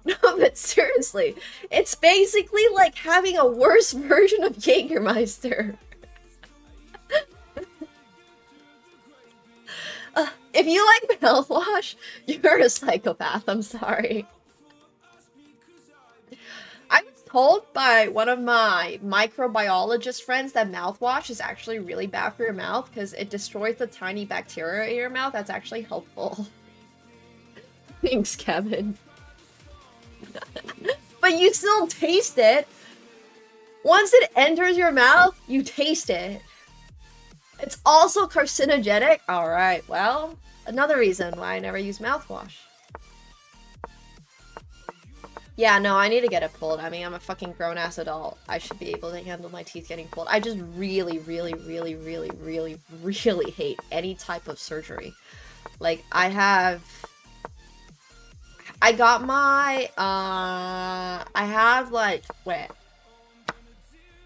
F: No, but seriously, it's basically like having a worse version of Jägermeister. If you like mouthwash, you're a psychopath. I'm sorry. I was told by one of my microbiologist friends that mouthwash is actually really bad for your mouth because it destroys the tiny bacteria in your mouth that's actually helpful. Thanks, Kevin. But you still taste it. Once it enters your mouth, you taste it. It's also carcinogenic. Alright, well, another reason why I never use mouthwash. Yeah, no, I need to get it pulled. I mean, I'm a fucking grown-ass adult. I should be able to handle my teeth getting pulled. I just really hate any type of surgery. Like, I got my, I have, like, wait.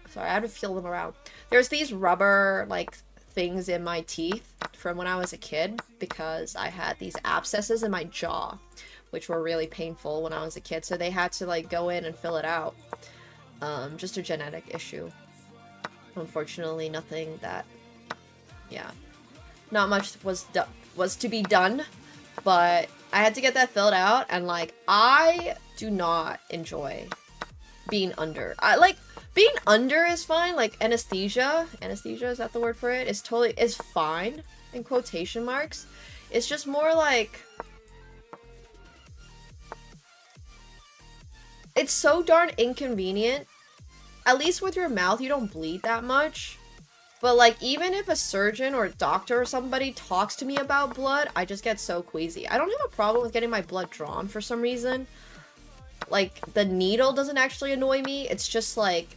F: Sorry, I have to feel them around. There's these rubber, like, things in my teeth from when I was a kid because I had these abscesses in my jaw, which were really painful when I was a kid. So they had to, like, go in and fill it out. Just a genetic issue. Unfortunately, nothing that, yeah. Not much was to be done, but I had to get that filled out, and, like, I do not enjoy being under. Being under is fine, like, anesthesia, is that the word for it? Is fine, in quotation marks. It's just more like, it's so darn inconvenient. At least with your mouth, you don't bleed that much. But, like, even if a surgeon or a doctor or somebody talks to me about blood, I just get so queasy. I don't have a problem with getting my blood drawn for some reason. Like, the needle doesn't actually annoy me. It's just, like,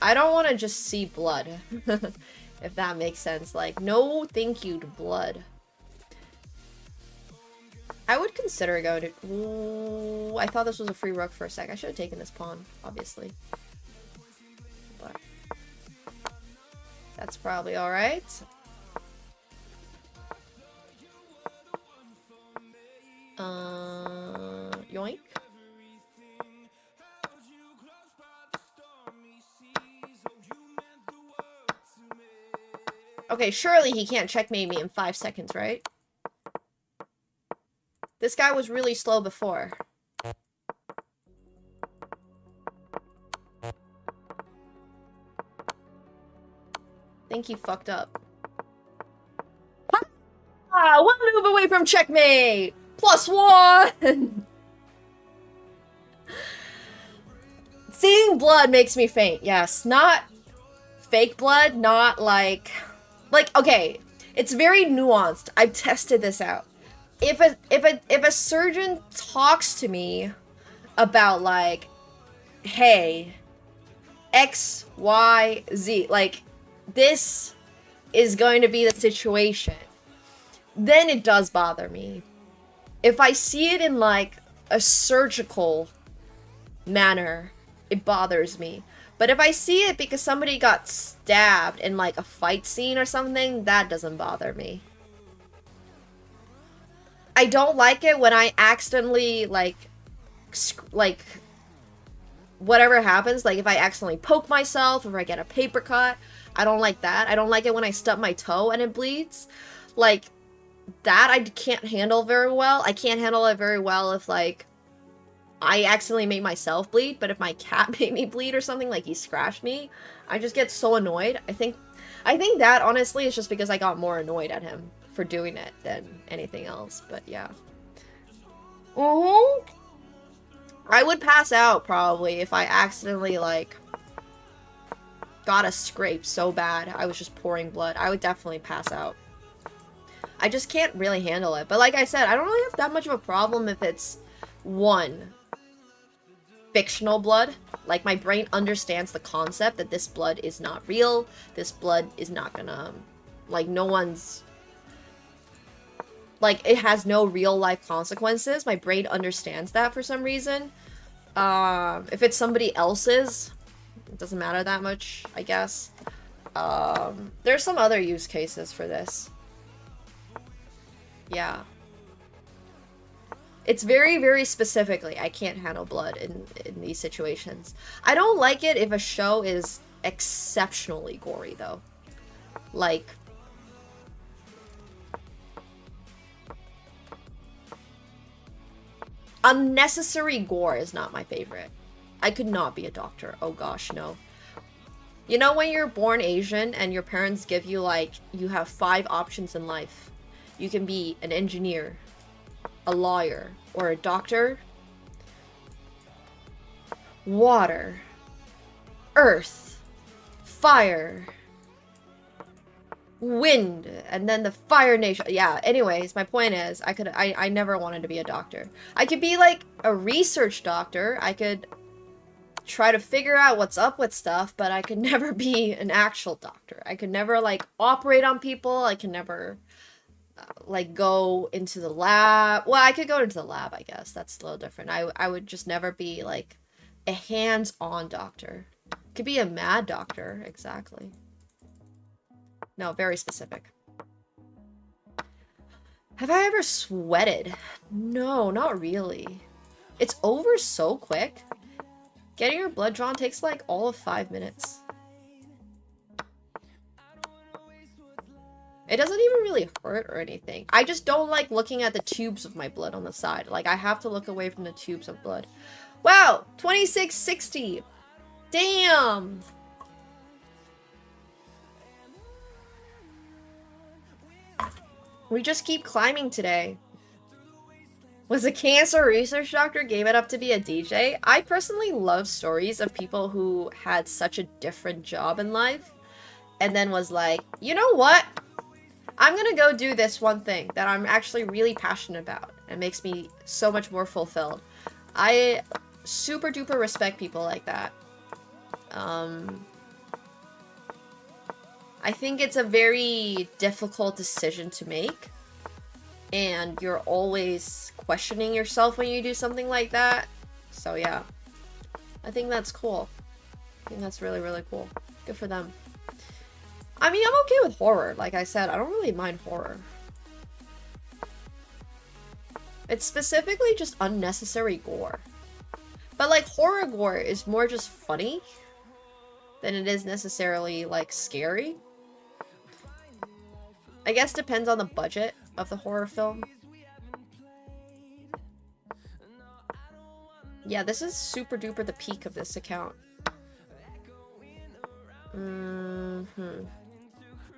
F: I don't want to just see blood. If that makes sense. Like, no thank you to blood. I would consider going to... Ooh, I thought this was a free rook for a sec. I should have taken this pawn, obviously. But that's probably alright. Yoink. Okay, surely he can't checkmate me in 5 seconds, right? This guy was really slow before. I think he fucked up. Ah, one move away from checkmate! +1! Seeing blood makes me faint, yes. Not fake blood, not like, okay, it's very nuanced. I've tested this out. If a surgeon talks to me about, like, hey, X, Y, Z, like, this is going to be the situation, then it does bother me. If I see it in, like, a surgical manner, it bothers me. But if I see it because somebody got stabbed in, like, a fight scene or something, that doesn't bother me. I don't like it when I accidentally, like, whatever happens, like, if I accidentally poke myself, or I get a paper cut, I don't like that. I don't like it when I stub my toe and it bleeds. Like, that I can't handle very well. I can't handle it very well if, like, I accidentally made myself bleed, but if my cat made me bleed or something, like he scratched me, I just get so annoyed. I think that, honestly, is just because I got more annoyed at him for doing it than anything else, but yeah. I would pass out, probably, if I accidentally, like, got a scrape so bad I was just pouring blood. I would definitely pass out. I just can't really handle it. But like I said, I don't really have that much of a problem if it's, one, fictional blood. Like, my brain understands the concept that this blood is not real. This blood is not gonna, like, no one's, like, it has no real life consequences. My brain understands that for some reason. If it's somebody else's, it doesn't matter that much, I guess. There's some other use cases for this. Yeah. It's very, very specifically, I can't handle blood in these situations. I don't like it if a show is exceptionally gory, though. Like, unnecessary gore is not my favorite. I could not be a doctor. Oh gosh, no. You know when you're born Asian and your parents give you, like, you have 5 options in life. You can be an engineer, a lawyer, or a doctor. Water, earth, fire, wind, and then the Fire Nation. Yeah, anyways, my point is, I never wanted to be a doctor. I could be like a research doctor. I could try to figure out what's up with stuff, but I could never be an actual doctor. I could never like operate on people. I could never like go into the lab. Well, I could go into the lab, I guess. That's a little different. I would just never be like a hands-on doctor. Could be a mad doctor, exactly. No, very specific. Have I ever sweated? No, not really. It's over so quick. Getting your blood drawn takes like all of 5 minutes. It doesn't even really hurt or anything. I just don't like looking at the tubes of my blood on the side. Like, I have to look away from the tubes of blood. Wow, 2660. Damn. We just keep climbing today. Was a cancer research doctor, gave it up to be a DJ. I personally love stories of people who had such a different job in life and then was like, you know what? I'm gonna go do this one thing that I'm actually really passionate about and makes me so much more fulfilled. I super duper respect people like that. I think it's a very difficult decision to make, and you're always questioning yourself when you do something like that. So yeah, I think that's cool. I think that's really, really cool. Good for them. I mean, I'm okay with horror. Like I said, I don't really mind horror. It's specifically just unnecessary gore. But like, horror gore is more just funny than it is necessarily like scary. I guess depends on the budget of the horror film. Yeah, this is super duper the peak of this account.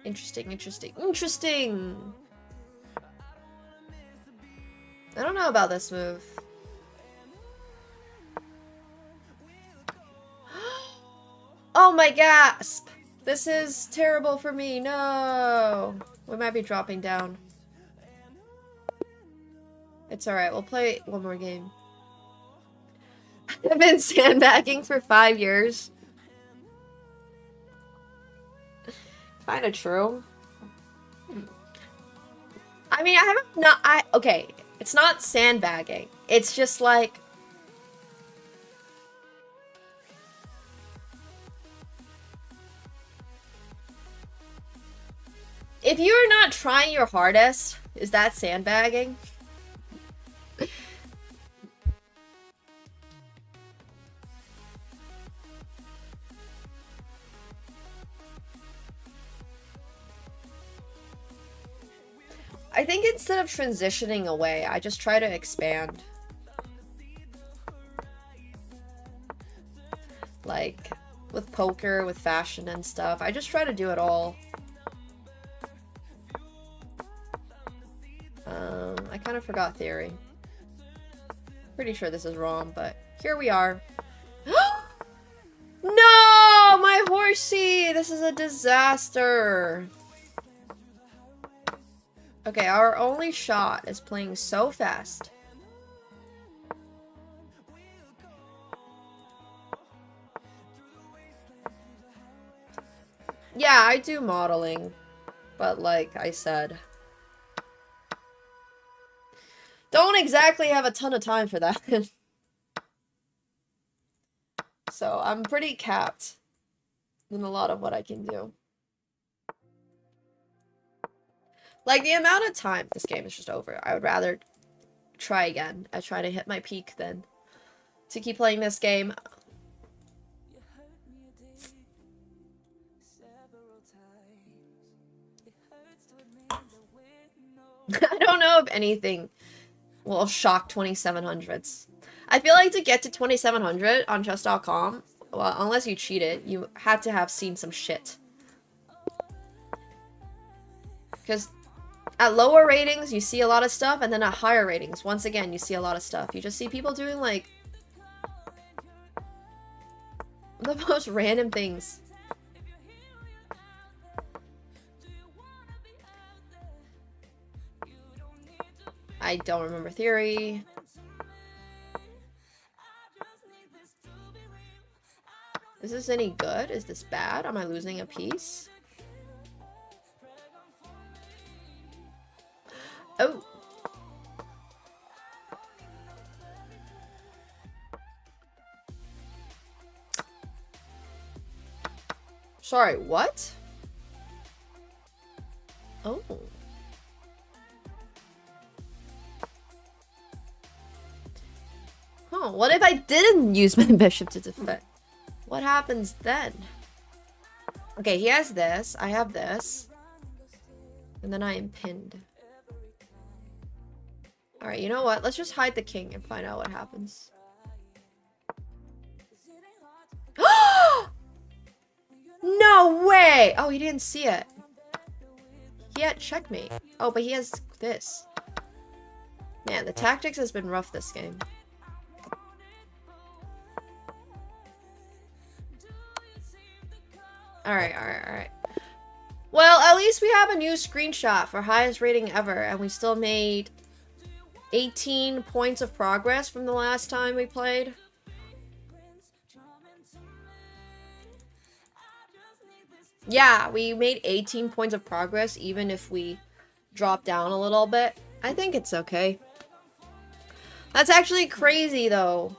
F: Interesting, interesting, interesting! I don't know about this move. Oh my gasp! This is terrible for me, no! We might be dropping down. It's alright, we'll play one more game. I've been sandbagging for 5 years. Kinda true. I mean, okay, it's not sandbagging. It's just like... if you're not trying your hardest, is that sandbagging? I think instead of transitioning away, I just try to expand. Like, with poker, with fashion and stuff, I just try to do it all. I kind of forgot theory. Pretty sure this is wrong, but here we are. No! My horsey! This is a disaster. Okay, our only shot is playing so fast. Yeah, I do modeling, but like I said, don't exactly have a ton of time for that. So I'm pretty capped in a lot of what I can do. Like, the amount of time this game is just over. I would rather try again. I try to hit my peak than to keep playing this game. I don't know if anything will shock 2700s. I feel like to get to 2700 on chess.com, well, unless you cheated, you had to have seen some shit. Because At lower ratings, you see a lot of stuff, and then at higher ratings, once again, you see a lot of stuff. You just see people doing, like, the most random things. I don't remember theory. Is this any good? Is this bad? Am I losing a piece? Oh. Sorry, what? Oh. Huh, what if I didn't use my bishop to defend? What happens then? Okay, he has this, I have this. And then I am pinned. Alright, you know what? Let's just hide the king and find out what happens. No way! Oh, he didn't see it. He had checkmate. Oh, but he has this. Man, the tactics has been rough this game. Alright. Well, at least we have a new screenshot for highest rating ever, and we still made 18 points of progress from the last time we played. Yeah, we made 18 points of progress even if we dropped down a little bit. I think it's okay. That's actually crazy though.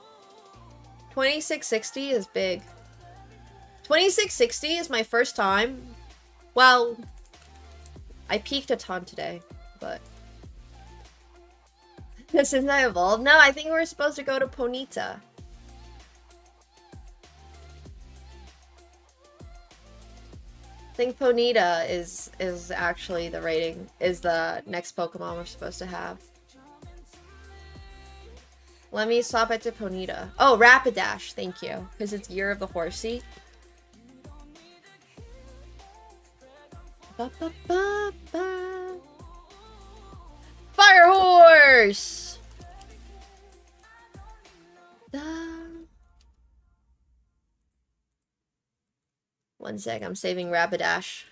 F: 2660 is big. 2660 is my first time. Well, I peaked a ton today, but this isn't evolved. No, I think we're supposed to go to Ponyta. I think Ponyta is actually the rating, is the next Pokemon we're supposed to have. Let me swap it to Ponyta. Oh, Rapidash, thank you. Because it's Year of the Horsey. Ba, ba, ba, ba. Fire Horse! Da. One sec, I'm saving Rapidash.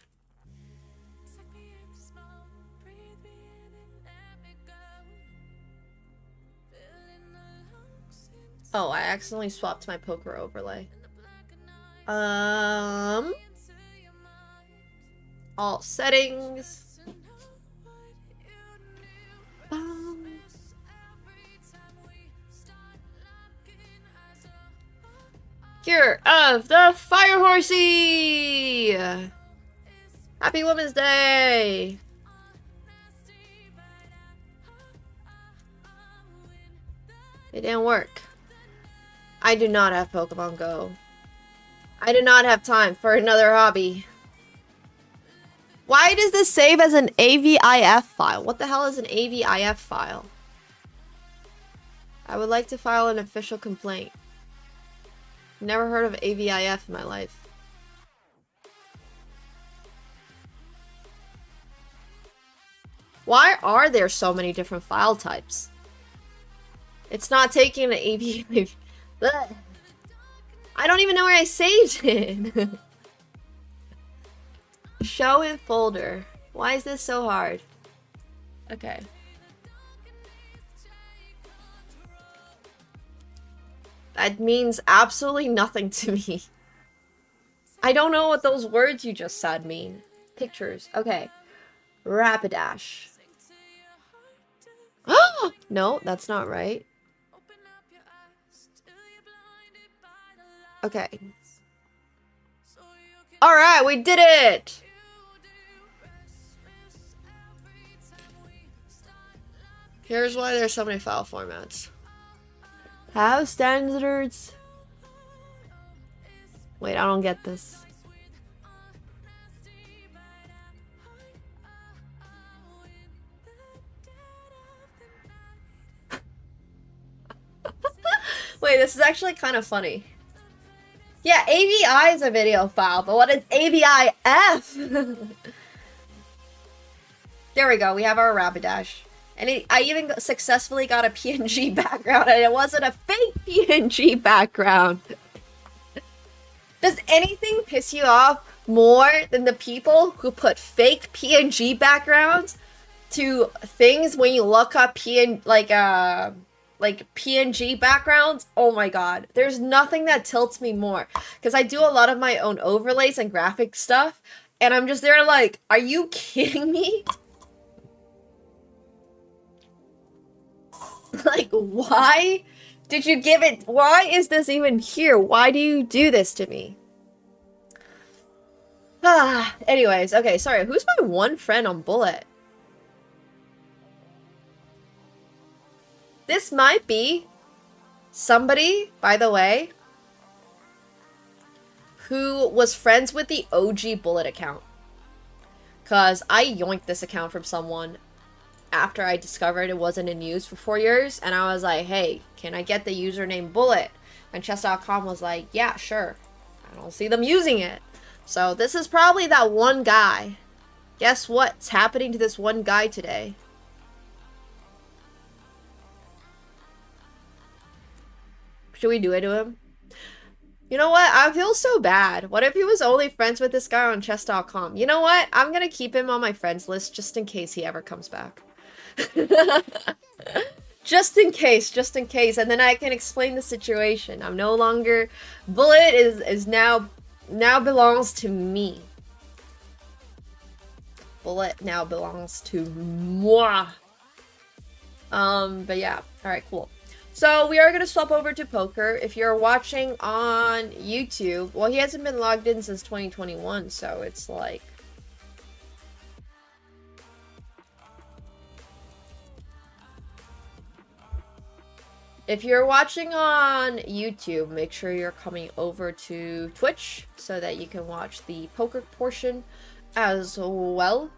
F: Oh, I accidentally swapped my poker overlay. All settings. Cure of the Fire Horsey! Happy Women's Day! It didn't work. I do not have Pokemon Go. I do not have time for another hobby. Why does this save as an AVIF file? What the hell is an AVIF file? I would like to file an official complaint. Never heard of AVIF in my life. Why are there so many different file types? It's not taking an AVIF. I don't even know where I saved it. Show in folder. Why is this so hard? Okay. That means absolutely nothing to me. I don't know what those words you just said mean. Pictures. Okay. Rapidash. No, that's not right. Okay. Alright, we did it! Here's why there's so many file formats. Have standards. Wait, I don't get this. Wait, this is actually kind of funny. Yeah, AVI is a video file, but what is AVIF? There we go. We have our Rapidash. And I even successfully got a PNG background, and it wasn't a fake PNG background. Does anything piss you off more than the people who put fake PNG backgrounds to things when you look up PNG backgrounds? Oh my god. There's nothing that tilts me more. Because I do a lot of my own overlays and graphic stuff, and I'm just there like, are you kidding me? Like, why did you give it? Why is this even here? Why do you do this to me? Anyways, okay, sorry. Who's my one friend on Bullet? This might be somebody, by the way, who was friends with the OG Bullet account. Because I yoinked this account from someone after I discovered it wasn't in use for 4 years, and I was like, hey, can I get the username Bullet? And chess.com was like, yeah, sure. I don't see them using it. So this is probably that one guy. Guess what's happening to this one guy today? Should we do it to him? You know what? I feel so bad. What if he was only friends with this guy on chess.com? You know what? I'm gonna keep him on my friends list just in case he ever comes back. just in case, and then I can explain the situation. I'm no longer Bullet is now belongs to me. Bullet now belongs to moi. But yeah, all right, cool. So we are gonna swap over to poker. If you're watching on YouTube, well, he hasn't been logged in since 2021, so it's like. If you're watching on YouTube, make sure you're coming over to Twitch so that you can watch the poker portion as well.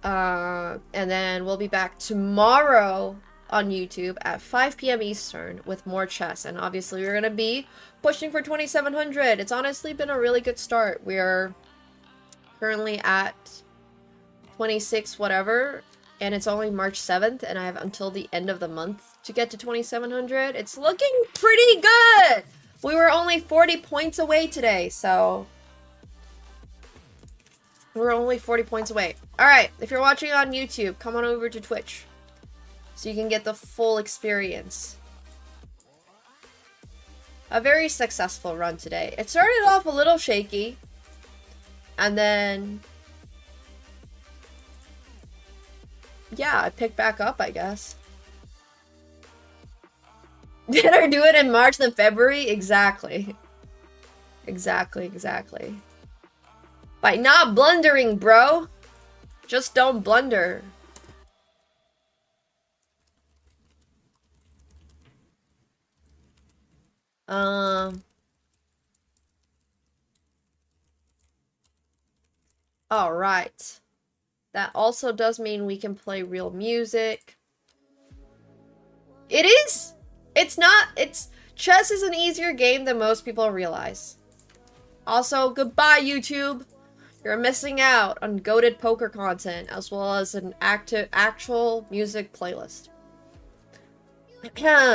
F: And then we'll be back tomorrow on YouTube at 5 p.m. Eastern with more chess. And obviously we're going to be pushing for 2700. It's honestly been a really good start. We're currently at 26 whatever, and it's only March 7th, and I have until the end of the month to get to 2700. It's looking pretty good. We were only 40 points away today, so we're only 40 points away. All right, if you're watching on YouTube, come on over to Twitch so you can get the full experience. A very successful run today. It started off a little shaky, and then yeah, I picked back up, I guess. Did I do it in March than February? Exactly. Exactly. By not blundering, bro. Just don't blunder. All right. That also does mean we can play real music. It is! It's not, chess is an easier game than most people realize. Also, goodbye YouTube. You're missing out on goated poker content as well as an actual music playlist.